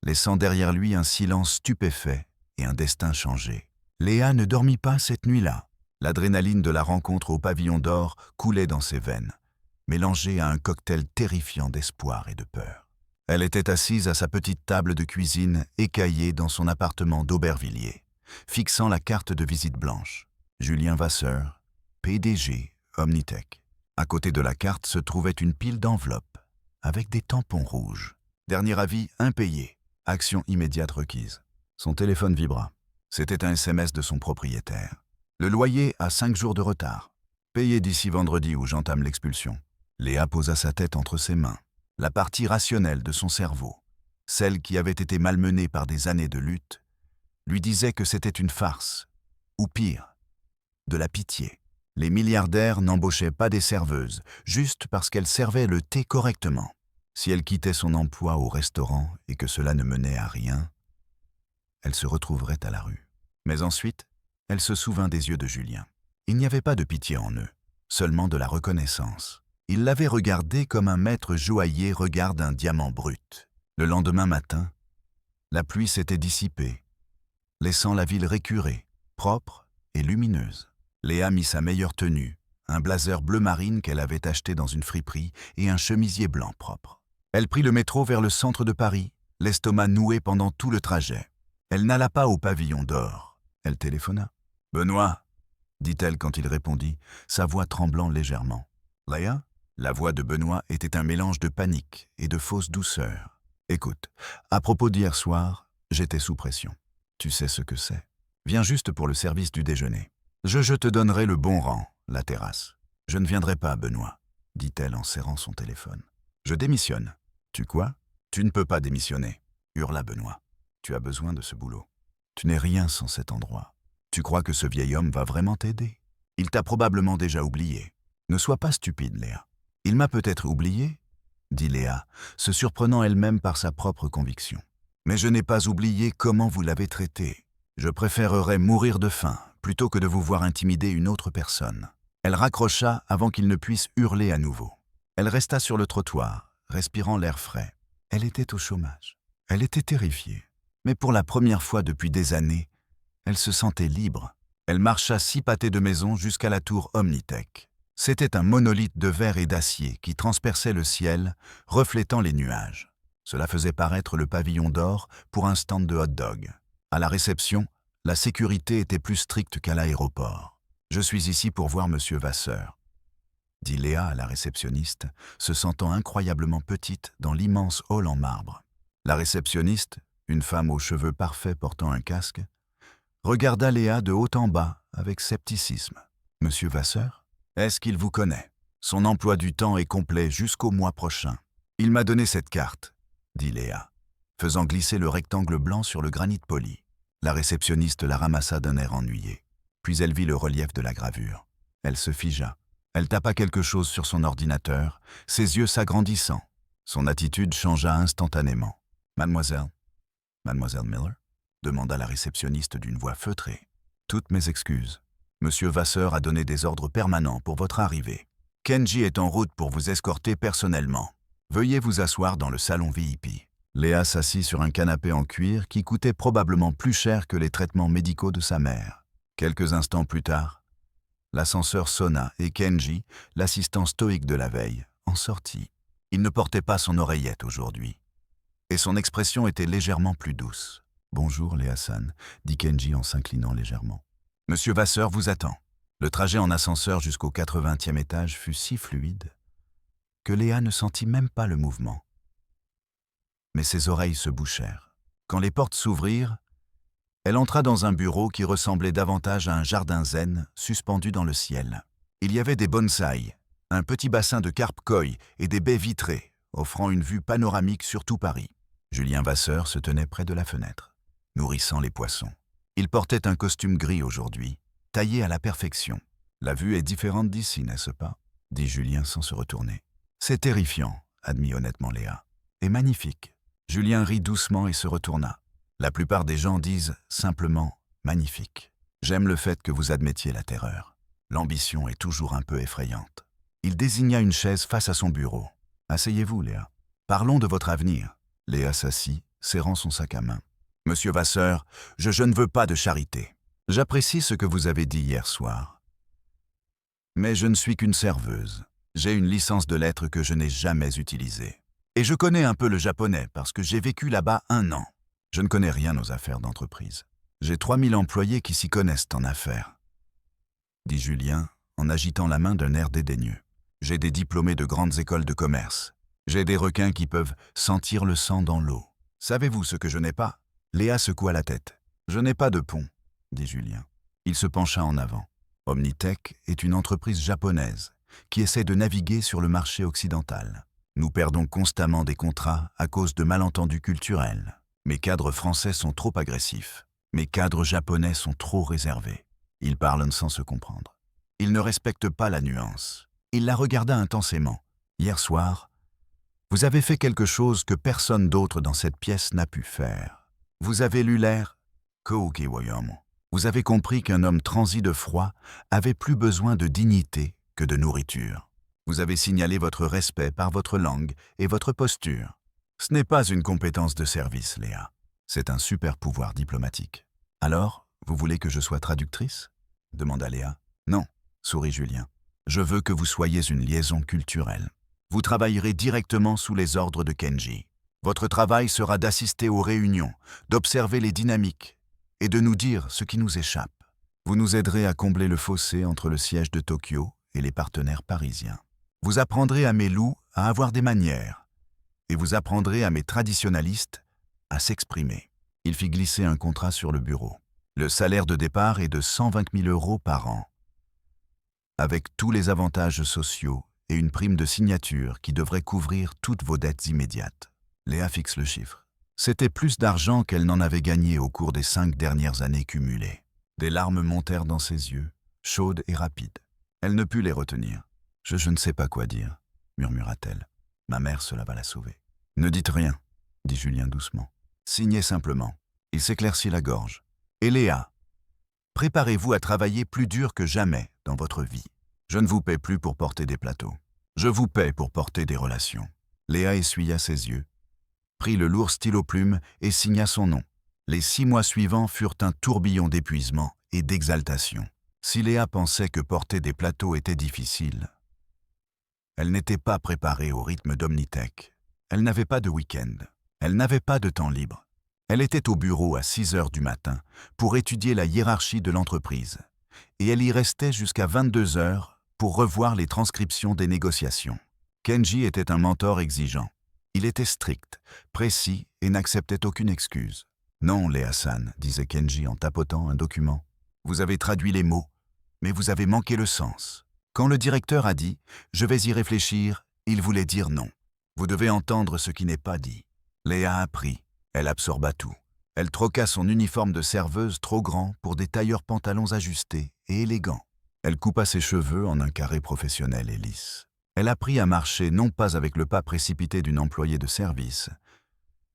laissant derrière lui un silence stupéfait et un destin changé. Léa ne dormit pas cette nuit-là. L'adrénaline de la rencontre au Pavillon d'Or coulait dans ses veines, mélangée à un cocktail terrifiant d'espoir et de peur. Elle était assise à sa petite table de cuisine écaillée dans son appartement d'Aubervilliers, fixant la carte de visite blanche. Julien Vasseur, PDG, Omnitech. À côté de la carte se trouvait une pile d'enveloppes, avec des tampons rouges. Dernier avis impayé. Action immédiate requise. Son téléphone vibra. C'était un SMS de son propriétaire. Le loyer a 5 jours de retard. Payé d'ici vendredi où j'entame l'expulsion. Léa posa sa tête entre ses mains. La partie rationnelle de son cerveau, celle qui avait été malmenée par des années de lutte, lui disait que c'était une farce, ou pire, de la pitié. Les milliardaires n'embauchaient pas des serveuses, juste parce qu'elles servaient le thé correctement. Si elle quittait son emploi au restaurant et que cela ne menait à rien, elle se retrouverait à la rue. Mais ensuite, elle se souvint des yeux de Julien. Il n'y avait pas de pitié en eux, seulement de la reconnaissance. Il l'avait regardé comme un maître joaillier regarde un diamant brut. Le lendemain matin, la pluie s'était dissipée, laissant la ville récurée, propre et lumineuse. Léa mit sa meilleure tenue, un blazer bleu marine qu'elle avait acheté dans une friperie et un chemisier blanc propre. Elle prit le métro vers le centre de Paris, l'estomac noué pendant tout le trajet. Elle n'alla pas au Pavillon d'Or. Elle téléphona. « Benoît » dit-elle quand il répondit, sa voix tremblant légèrement. « Léa ?» La voix de Benoît était un mélange de panique et de fausse douceur. « Écoute, à propos d'hier soir, j'étais sous pression. Tu sais ce que c'est. Viens juste pour le service du déjeuner. Je te donnerai le bon rang, la terrasse. Je ne viendrai pas, Benoît, dit-elle en serrant son téléphone. Je démissionne. Tu quoi? Tu ne peux pas démissionner, hurla Benoît. Tu as besoin de ce boulot. Tu n'es rien sans cet endroit. Tu crois que ce vieil homme va vraiment t'aider? Il t'a probablement déjà oublié. Ne sois pas stupide, Léa. Il m'a peut-être oublié, dit Léa, se surprenant elle-même par sa propre conviction. Mais je n'ai pas oublié comment vous l'avez traité. Je préférerais mourir de faim plutôt que de vous voir intimider une autre personne. Elle raccrocha avant qu'il ne puisse hurler à nouveau. Elle resta sur le trottoir, respirant l'air frais. Elle était au chômage. Elle était terrifiée. Mais pour la première fois depuis des années, elle se sentait libre. Elle marcha 6 pâtés de maison jusqu'à la tour Omnitech. C'était un monolithe de verre et d'acier qui transperçait le ciel, reflétant les nuages. Cela faisait paraître le pavillon d'or pour un stand de hot-dog. À la réception, la sécurité était plus stricte qu'à l'aéroport. « Je suis ici pour voir Monsieur Vasseur », dit Léa à la réceptionniste, se sentant incroyablement petite dans l'immense hall en marbre. La réceptionniste, une femme aux cheveux parfaits portant un casque, regarda Léa de haut en bas avec scepticisme. « Monsieur Vasseur? Est-ce qu'il vous connaît? Son emploi du temps est complet jusqu'au mois prochain. Il m'a donné cette carte, » dit Léa, faisant glisser le rectangle blanc sur le granit poli. La réceptionniste la ramassa d'un air ennuyé. Puis elle vit le relief de la gravure. Elle se figea. Elle tapa quelque chose sur son ordinateur, ses yeux s'agrandissant. Son attitude changea instantanément. « Mademoiselle Miller ?» demanda la réceptionniste d'une voix feutrée. « Toutes mes excuses. Monsieur Vasseur a donné des ordres permanents pour votre arrivée. Kenji est en route pour vous escorter personnellement. Veuillez vous asseoir dans le salon VIP. » Léa s'assit sur un canapé en cuir qui coûtait probablement plus cher que les traitements médicaux de sa mère. Quelques instants plus tard, l'ascenseur sonna et Kenji, l'assistant stoïque de la veille, en sortit. Il ne portait pas son oreillette aujourd'hui. Et son expression était légèrement plus douce. « Bonjour, Léa-san », dit Kenji en s'inclinant légèrement. « Monsieur Vasseur vous attend. » Le trajet en ascenseur jusqu'au 80e étage fut si fluide que Léa ne sentit même pas le mouvement. Mais ses oreilles se bouchèrent. Quand les portes s'ouvrirent, elle entra dans un bureau qui ressemblait davantage à un jardin zen suspendu dans le ciel. Il y avait des bonsaïs, un petit bassin de carpe koi et des baies vitrées, offrant une vue panoramique sur tout Paris. Julien Vasseur se tenait près de la fenêtre, nourrissant les poissons. Il portait un costume gris aujourd'hui, taillé à la perfection. « La vue est différente d'ici, n'est-ce pas ?» dit Julien sans se retourner. « C'est terrifiant, » admit honnêtement Léa. « Et magnifique. » Julien rit doucement et se retourna. La plupart des gens disent simplement « magnifique ». J'aime le fait que vous admettiez la terreur. L'ambition est toujours un peu effrayante. Il désigna une chaise face à son bureau. « Asseyez-vous, Léa. Parlons de votre avenir. » Léa s'assit, serrant son sac à main. « Monsieur Vasseur, je ne veux pas de charité. J'apprécie ce que vous avez dit hier soir. Mais je ne suis qu'une serveuse. J'ai une licence de lettres que je n'ai jamais utilisée. Et je connais un peu le japonais parce que j'ai vécu là-bas 1 an. Je ne connais rien aux affaires d'entreprise. J'ai 3000 employés qui s'y connaissent en affaires, » dit Julien en agitant la main d'un air dédaigneux. « J'ai des diplômés de grandes écoles de commerce. J'ai des requins qui peuvent sentir le sang dans l'eau. Savez-vous ce que je n'ai pas ?» Léa secoua la tête. « Je n'ai pas de pont, » dit Julien. Il se pencha en avant. Omnitech est une entreprise japonaise qui essaie de naviguer sur le marché occidental. Nous perdons constamment des contrats à cause de malentendus culturels. Mes cadres français sont trop agressifs. Mes cadres japonais sont trop réservés. Ils parlent sans se comprendre. Ils ne respectent pas la nuance. » Il la regarda intensément. « Hier soir, vous avez fait quelque chose que personne d'autre dans cette pièce n'a pu faire. Vous avez lu l'air Kouki Woyomo. Vous avez compris qu'un homme transi de froid avait plus besoin de dignité que de nourriture. Vous avez signalé votre respect par votre langue et votre posture. Ce n'est pas une compétence de service, Léa. C'est un super pouvoir diplomatique. Alors, vous voulez que je sois traductrice ? Demanda Léa. Non, sourit Julien. Je veux que vous soyez une liaison culturelle. Vous travaillerez directement sous les ordres de Kenji. Votre travail sera d'assister aux réunions, d'observer les dynamiques et de nous dire ce qui nous échappe. Vous nous aiderez à combler le fossé entre le siège de Tokyo et les partenaires parisiens. Vous apprendrez à mes loups à avoir des manières et vous apprendrez à mes traditionalistes à s'exprimer. » Il fit glisser un contrat sur le bureau. Le salaire de départ est de 120 000 € par an, avec tous les avantages sociaux et une prime de signature qui devrait couvrir toutes vos dettes immédiates. Léa fixe le chiffre. C'était plus d'argent qu'elle n'en avait gagné au cours des 5 dernières années cumulées. Des larmes montèrent dans ses yeux, chaudes et rapides. Elle ne put les retenir. Je ne sais pas quoi dire, murmura-t-elle. Ma mère, cela va la sauver. Ne dites rien, dit Julien doucement. Signez simplement. Il s'éclaircit la gorge. Et Léa, préparez-vous à travailler plus dur que jamais dans votre vie. Je ne vous paie plus pour porter des plateaux. Je vous paie pour porter des relations. Léa essuya ses yeux, prit le lourd stylo-plume et signa son nom. Les 6 mois suivants furent un tourbillon d'épuisement et d'exaltation. Si Léa pensait que porter des plateaux était difficile, elle n'était pas préparée au rythme d'Omnitech. Elle n'avait pas de week-end. Elle n'avait pas de temps libre. Elle était au bureau à 6 heures du matin pour étudier la hiérarchie de l'entreprise. Et elle y restait jusqu'à 22 heures pour revoir les transcriptions des négociations. Kenji était un mentor exigeant. Il était strict, précis et n'acceptait aucune excuse. « Non, Léa-san, disait Kenji en tapotant un document. Vous avez traduit les mots, mais vous avez manqué le sens. Quand le directeur a dit « je vais y réfléchir », il voulait dire non. Vous devez entendre ce qui n'est pas dit. Léa apprit. Elle absorba tout. Elle troqua son uniforme de serveuse trop grand pour des tailleurs pantalons ajustés et élégants. Elle coupa ses cheveux en un carré professionnel et lisse. Elle apprit à marcher non pas avec le pas précipité d'une employée de service,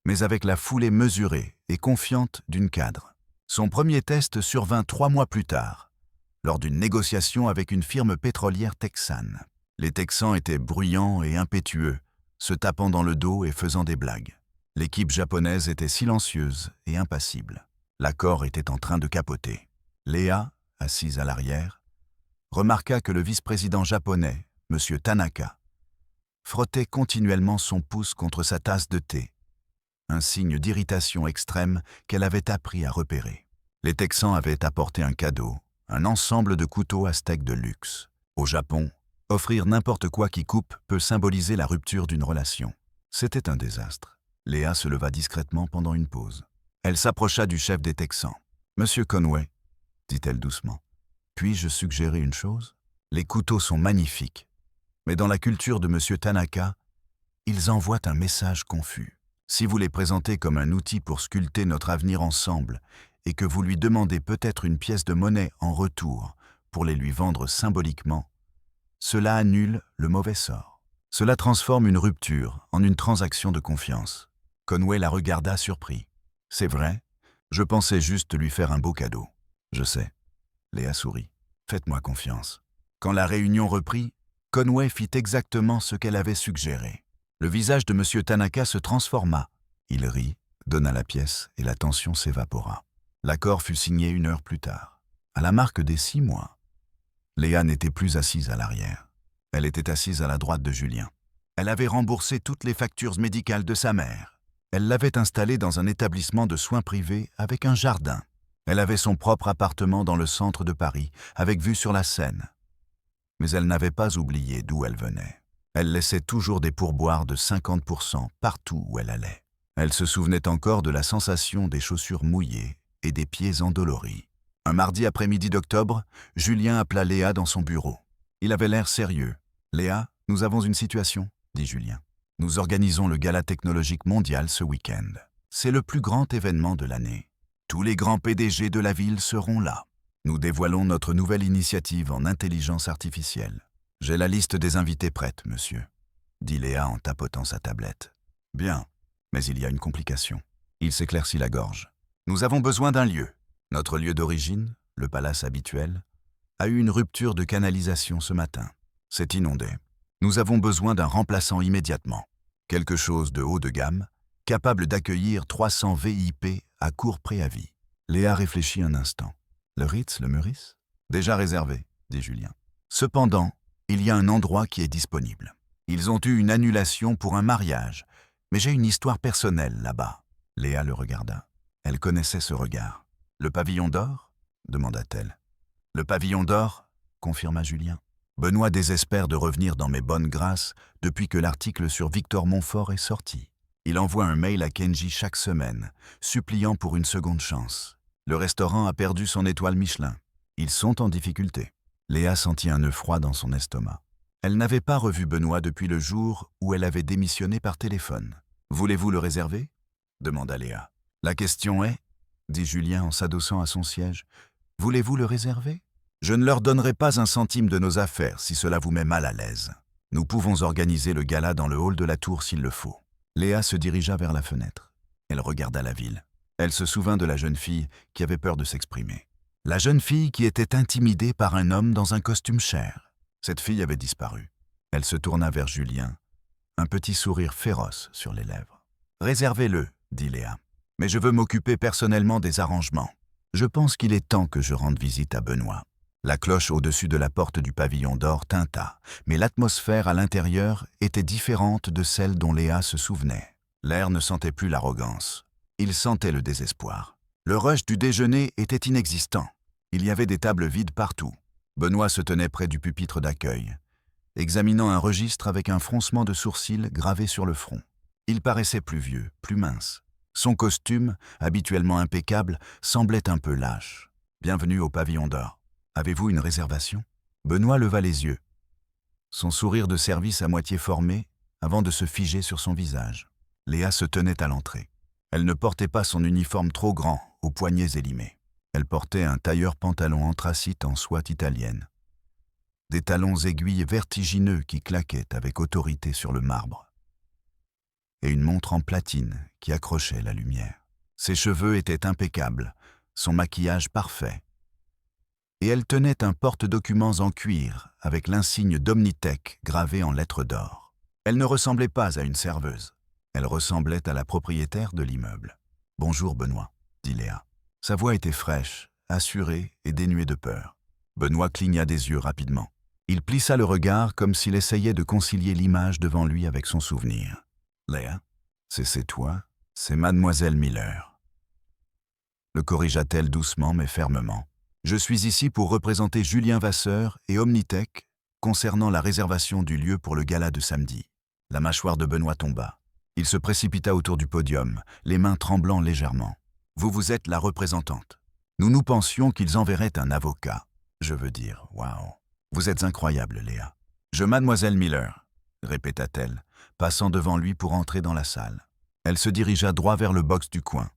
mais avec la foulée mesurée et confiante d'une cadre. Son premier test survint 3 mois plus tard, lors d'une négociation avec une firme pétrolière texane. Les Texans étaient bruyants et impétueux, se tapant dans le dos et faisant des blagues. L'équipe japonaise était silencieuse et impassible. L'accord était en train de capoter. Léa, assise à l'arrière, remarqua que le vice-président japonais, M. Tanaka, frottait continuellement son pouce contre sa tasse de thé, un signe d'irritation extrême qu'elle avait appris à repérer. Les Texans avaient apporté un cadeau, un ensemble de couteaux à steak de luxe. Au Japon, offrir n'importe quoi qui coupe peut symboliser la rupture d'une relation. C'était un désastre. Léa se leva discrètement pendant une pause. Elle s'approcha du chef des Texans. « Monsieur Conway, dit-elle doucement, puis-je suggérer une chose? Les couteaux sont magnifiques, mais dans la culture de M. Tanaka, ils envoient un message confus. Si vous les présentez comme un outil pour sculpter notre avenir ensemble et que vous lui demandez peut-être une pièce de monnaie en retour pour les lui vendre symboliquement, cela annule le mauvais sort. Cela transforme une rupture en une transaction de confiance. » Conway la regarda surpris. « C'est vrai, je pensais juste lui faire un beau cadeau. » « Je sais. » Léa sourit. « Faites-moi confiance. » Quand la réunion reprit, Conway fit exactement ce qu'elle avait suggéré. Le visage de M. Tanaka se transforma. Il rit, donna la pièce et la tension s'évapora. L'accord fut signé 1 heure plus tard. À la marque des 6 mois, Léa n'était plus assise à l'arrière. Elle était assise à la droite de Julien. Elle avait remboursé toutes les factures médicales de sa mère. Elle l'avait installée dans un établissement de soins privés avec un jardin. Elle avait son propre appartement dans le centre de Paris, avec vue sur la Seine. Mais elle n'avait pas oublié d'où elle venait. Elle laissait toujours des pourboires de 50% partout où elle allait. Elle se souvenait encore de la sensation des chaussures mouillées et des pieds endoloris. Un mardi après-midi d'octobre, Julien appela Léa dans son bureau. Il avait l'air sérieux. « Léa, nous avons une situation, » dit Julien. « Nous organisons le gala technologique mondial ce week-end. C'est le plus grand événement de l'année. Tous les grands PDG de la ville seront là. Nous dévoilons notre nouvelle initiative en intelligence artificielle. J'ai la liste des invités prête, monsieur, » dit Léa en tapotant sa tablette. « Bien, mais il y a une complication. » Il s'éclaircit la gorge. « Nous avons besoin d'un lieu. Notre lieu d'origine, le palace habituel, a eu une rupture de canalisation ce matin. C'est inondé. Nous avons besoin d'un remplaçant immédiatement. Quelque chose de haut de gamme, capable d'accueillir 300 VIP à court préavis. » Léa réfléchit un instant. « Le Ritz, le Meurice ?»« Déjà réservé, » dit Julien. « Cependant, il y a un endroit qui est disponible. Ils ont eu une annulation pour un mariage, mais j'ai une histoire personnelle là-bas. » Léa le regarda. Elle connaissait ce regard. « Le pavillon d'or ?» demanda-t-elle. « Le pavillon d'or ?» confirma Julien. « Benoît désespère de revenir dans mes bonnes grâces depuis que l'article sur Victor Montfort est sorti. Il envoie un mail à Kenji chaque semaine, suppliant pour une seconde chance. Le restaurant a perdu son étoile Michelin. Ils sont en difficulté. » Léa sentit un nœud froid dans son estomac. Elle n'avait pas revu Benoît depuis le jour où elle avait démissionné par téléphone. « Voulez-vous le réserver » demanda Léa. La question est, dit Julien en s'adossant à son siège, voulez-vous le réserver? Je ne leur donnerai pas un centime de nos affaires si cela vous met mal à l'aise. Nous pouvons organiser le gala dans le hall de la tour s'il le faut. Léa se dirigea vers la fenêtre. Elle regarda la ville. Elle se souvint de la jeune fille qui avait peur de s'exprimer. La jeune fille qui était intimidée par un homme dans un costume cher. Cette fille avait disparu. Elle se tourna vers Julien, un petit sourire féroce sur les lèvres. « Réservez-le, » dit Léa. « Mais je veux m'occuper personnellement des arrangements. Je pense qu'il est temps que je rende visite à Benoît. » La cloche au-dessus de la porte du pavillon d'or tinta, mais l'atmosphère à l'intérieur était différente de celle dont Léa se souvenait. L'air ne sentait plus l'arrogance. Il sentait le désespoir. Le rush du déjeuner était inexistant. Il y avait des tables vides partout. Benoît se tenait près du pupitre d'accueil, examinant un registre avec un froncement de sourcils gravé sur le front. Il paraissait plus vieux, plus mince. Son costume, habituellement impeccable, semblait un peu lâche. « Bienvenue au pavillon d'or. Avez-vous une réservation ?» Benoît leva les yeux. Son sourire de service à moitié formé, avant de se figer sur son visage. Léa se tenait à l'entrée. Elle ne portait pas son uniforme trop grand, aux poignets élimés. Elle portait un tailleur-pantalon anthracite en soie italienne. Des talons aiguilles vertigineux qui claquaient avec autorité sur le marbre. Et une montre en platine qui accrochait la lumière. Ses cheveux étaient impeccables, son maquillage parfait. Et elle tenait un porte-documents en cuir avec l'insigne d'Omnitech gravé en lettres d'or. Elle ne ressemblait pas à une serveuse. Elle ressemblait à la propriétaire de l'immeuble. « Bonjour Benoît », dit Léa. Sa voix était fraîche, assurée et dénuée de peur. Benoît cligna des yeux rapidement. Il plissa le regard comme s'il essayait de concilier l'image devant lui avec son souvenir. « Léa, c'est toi, c'est Mademoiselle Miller. » Le corrigea-t-elle doucement mais fermement. « Je suis ici pour représenter Julien Vasseur et Omnitech concernant la réservation du lieu pour le gala de samedi. » La mâchoire de Benoît tomba. Il se précipita autour du podium, les mains tremblant légèrement. « Vous êtes la représentante. Nous pensions qu'ils enverraient un avocat. Je veux dire, waouh. Vous êtes incroyable, Léa. »« Je, Mademoiselle Miller, » répéta-t-elle, passant devant lui pour entrer dans la salle. Elle se dirigea droit vers le box du coin,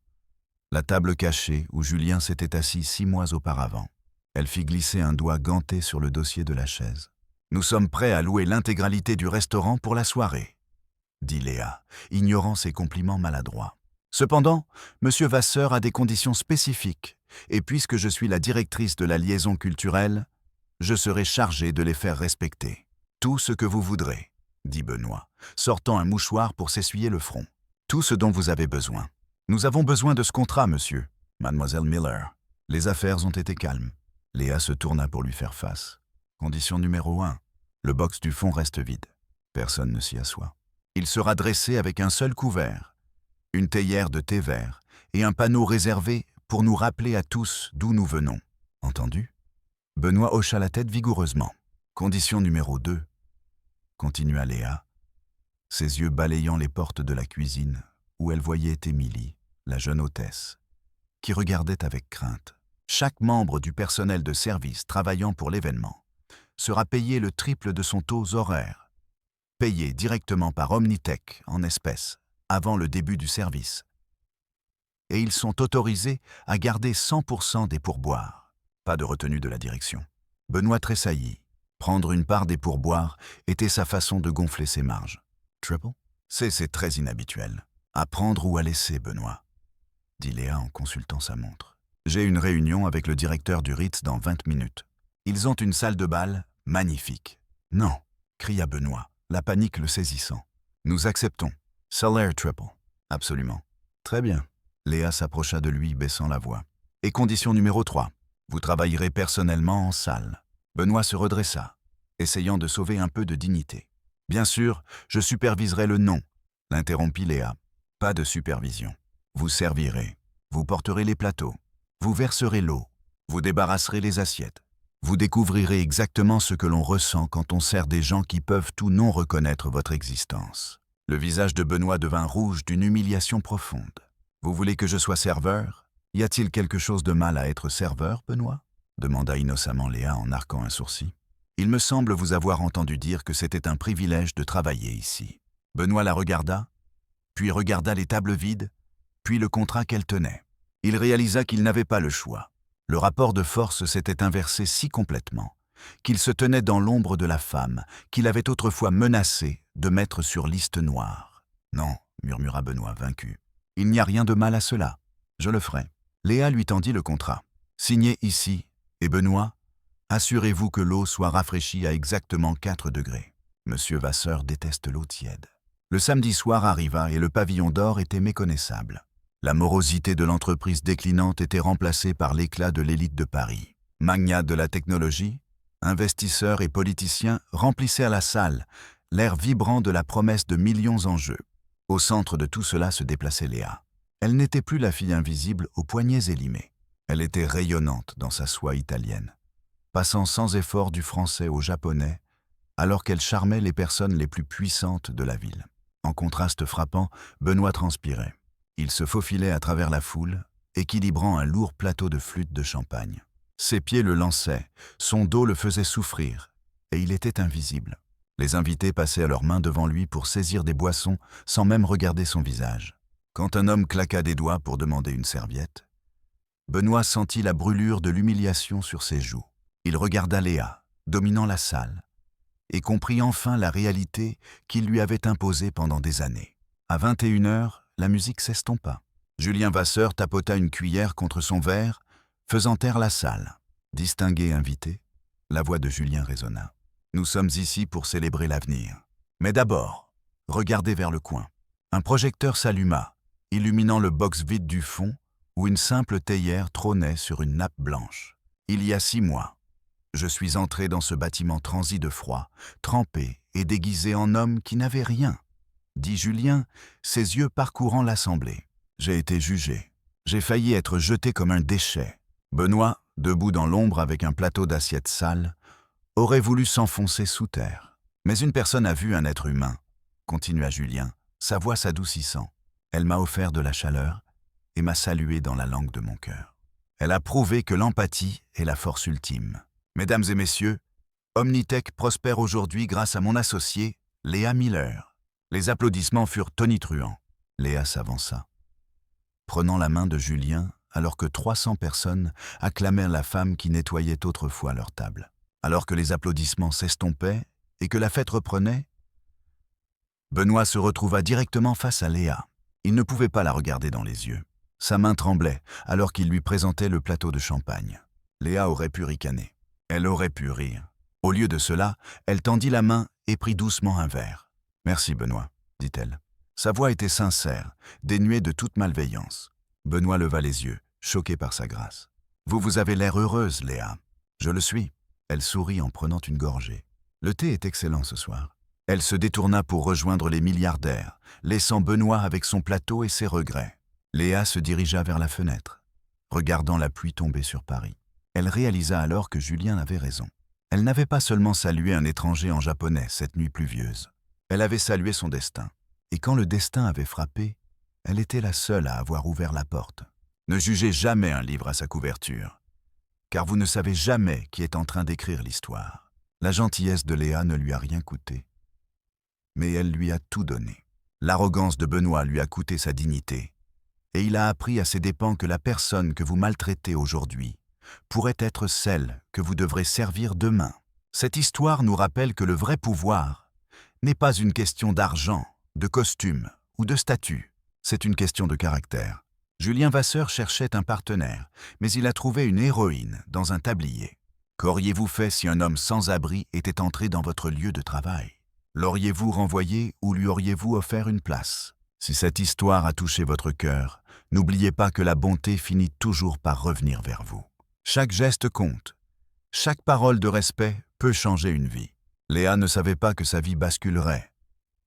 la table cachée où Julien s'était assis 6 mois auparavant. Elle fit glisser un doigt ganté sur le dossier de la chaise. « Nous sommes prêts à louer l'intégralité du restaurant pour la soirée, » dit Léa, ignorant ses compliments maladroits. « Cependant, M. Vasseur a des conditions spécifiques, et puisque je suis la directrice de la liaison culturelle, je serai chargée de les faire respecter. Tout ce que vous voudrez, » dit Benoît, sortant un mouchoir pour s'essuyer le front. « Tout ce dont vous avez besoin. Nous avons besoin de ce contrat, monsieur. » Mademoiselle Miller. Les affaires ont été calmes. Léa se tourna pour lui faire face. Condition numéro 1. Le box du fond reste vide. Personne ne s'y assoit. Il sera dressé avec un seul couvert, une théière de thé vert et un panneau réservé pour nous rappeler à tous d'où nous venons. Entendu? Benoît hocha la tête vigoureusement. Condition numéro 2. Continua Léa, ses yeux balayant les portes de la cuisine où elle voyait Émilie, la jeune hôtesse, qui regardait avec crainte. Chaque membre du personnel de service travaillant pour l'événement sera payé le triple de son taux horaire, payé directement par Omnitech en espèces avant le début du service. Et ils sont autorisés à garder 100% des pourboires. Pas de retenue de la direction. Benoît tressaillit. Prendre une part des pourboires était sa façon de gonfler ses marges. Triple? C'est très inhabituel. À prendre ou à laisser, Benoît, dit Léa en consultant sa montre. J'ai une réunion avec le directeur du Ritz dans 20 minutes. Ils ont une salle de bal magnifique. Non, cria Benoît, la panique le saisissant. Nous acceptons. Salaire triple. Absolument. Très bien. Léa s'approcha de lui, baissant la voix. Et condition numéro 3. Vous travaillerez personnellement en salle. Benoît se redressa, essayant de sauver un peu de dignité. Bien sûr, je superviserai le nom, l'interrompit Léa. Pas de supervision. Vous servirez. Vous porterez les plateaux. Vous verserez l'eau. Vous débarrasserez les assiettes. Vous découvrirez exactement ce que l'on ressent quand on sert des gens qui peuvent ou non reconnaître votre existence. Le visage de Benoît devint rouge d'une humiliation profonde. Vous voulez que je sois serveur? Y a-t-il quelque chose de mal à être serveur, Benoît? Demanda innocemment Léa en arquant un sourcil. Il me semble vous avoir entendu dire que c'était un privilège de travailler ici. Benoît la regarda, puis regarda les tables vides puis le contrat qu'elle tenait. Il réalisa qu'il n'avait pas le choix. Le rapport de force s'était inversé si complètement qu'il se tenait dans l'ombre de la femme qu'il avait autrefois menacée de mettre sur liste noire. « Non, » murmura Benoît, vaincu. « Il n'y a rien de mal à cela. Je le ferai. » Léa lui tendit le contrat. « Signez ici, et Benoît, assurez-vous que l'eau soit rafraîchie à exactement 4 degrés. Monsieur Vasseur déteste l'eau tiède. » Le samedi soir arriva et le pavillon d'or était méconnaissable. La morosité de l'entreprise déclinante était remplacée par l'éclat de l'élite de Paris. Magnats de la technologie, investisseurs et politiciens remplissaient la salle, l'air vibrant de la promesse de millions en jeu. Au centre de tout cela se déplaçait Léa. Elle n'était plus la fille invisible aux poignets élimés. Elle était rayonnante dans sa soie italienne, passant sans effort du français au japonais, alors qu'elle charmait les personnes les plus puissantes de la ville. En contraste frappant, Benoît transpirait. Il se faufilait à travers la foule, équilibrant un lourd plateau de flûte de champagne. Ses pieds le lançaient, son dos le faisait souffrir, et il était invisible. Les invités passaient leurs mains devant lui pour saisir des boissons sans même regarder son visage. Quand un homme claqua des doigts pour demander une serviette, Benoît sentit la brûlure de l'humiliation sur ses joues. Il regarda Léa, dominant la salle, et comprit enfin la réalité qu'il lui avait imposée pendant des années. À 21h, la musique s'estompa. Julien Vasseur tapota une cuillère contre son verre, faisant taire la salle. Distingué invité, la voix de Julien résonna. « Nous sommes ici pour célébrer l'avenir. Mais d'abord, regardez vers le coin. » Un projecteur s'alluma, illuminant le box vide du fond, où une simple théière trônait sur une nappe blanche. Il y a 6 mois, je suis entré dans ce bâtiment transi de froid, trempé et déguisé en homme qui n'avait rien, dit Julien, ses yeux parcourant l'assemblée. J'ai été jugé. J'ai failli être jeté comme un déchet. Benoît, debout dans l'ombre avec un plateau d'assiettes sales, aurait voulu s'enfoncer sous terre. Mais une personne a vu un être humain, continua Julien, sa voix s'adoucissant. Elle m'a offert de la chaleur et m'a salué dans la langue de mon cœur. Elle a prouvé que l'empathie est la force ultime. Mesdames et messieurs, Omnitech prospère aujourd'hui grâce à mon associé, Léa Miller. Les applaudissements furent tonitruants. Léa s'avança, prenant la main de Julien alors que 300 personnes acclamèrent la femme qui nettoyait autrefois leur table. Alors que les applaudissements s'estompaient et que la fête reprenait, Benoît se retrouva directement face à Léa. Il ne pouvait pas la regarder dans les yeux. Sa main tremblait alors qu'il lui présentait le plateau de champagne. Léa aurait pu ricaner. Elle aurait pu rire. Au lieu de cela, elle tendit la main et prit doucement un verre. « Merci, Benoît, » dit-elle. Sa voix était sincère, dénuée de toute malveillance. Benoît leva les yeux, choqué par sa grâce. « Vous avez l'air heureuse, Léa. »« Je le suis. » Elle sourit en prenant une gorgée. « Le thé est excellent ce soir. » Elle se détourna pour rejoindre les milliardaires, laissant Benoît avec son plateau et ses regrets. Léa se dirigea vers la fenêtre, regardant la pluie tomber sur Paris. Elle réalisa alors que Julien avait raison. Elle n'avait pas seulement salué un étranger en japonais cette nuit pluvieuse. Elle avait salué son destin. Et quand le destin avait frappé, elle était la seule à avoir ouvert la porte. Ne jugez jamais un livre à sa couverture, car vous ne savez jamais qui est en train d'écrire l'histoire. La gentillesse de Léa ne lui a rien coûté, mais elle lui a tout donné. L'arrogance de Benoît lui a coûté sa dignité, et il a appris à ses dépens que la personne que vous maltraitez aujourd'hui pourrait être celle que vous devrez servir demain. Cette histoire nous rappelle que le vrai pouvoir n'est pas une question d'argent, de costume ou de statut. C'est une question de caractère. Julien Vasseur cherchait un partenaire, mais il a trouvé une héroïne dans un tablier. Qu'auriez-vous fait si un homme sans abri était entré dans votre lieu de travail? L'auriez-vous renvoyé ou lui auriez-vous offert une place? Si cette histoire a touché votre cœur, n'oubliez pas que la bonté finit toujours par revenir vers vous. Chaque geste compte. Chaque parole de respect peut changer une vie. Léa ne savait pas que sa vie basculerait.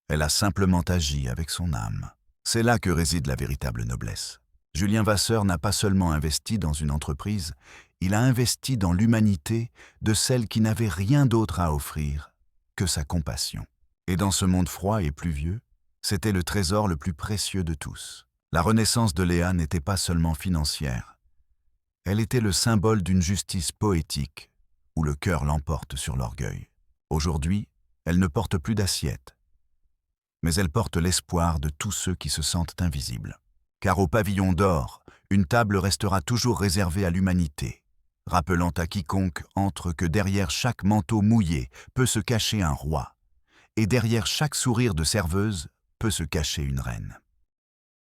Elle a simplement agi avec son âme. C'est là que réside la véritable noblesse. Julien Vasseur n'a pas seulement investi dans une entreprise, il a investi dans l'humanité de celle qui n'avait rien d'autre à offrir que sa compassion. Et dans ce monde froid et pluvieux, c'était le trésor le plus précieux de tous. La renaissance de Léa n'était pas seulement financière. Elle était le symbole d'une justice poétique où le cœur l'emporte sur l'orgueil. Aujourd'hui, elle ne porte plus d'assiette, mais elle porte l'espoir de tous ceux qui se sentent invisibles. car au pavillon d'or, une table restera toujours réservée à l'humanité, rappelant à quiconque entre que derrière chaque manteau mouillé peut se cacher un roi, et derrière chaque sourire de serveuse peut se cacher une reine.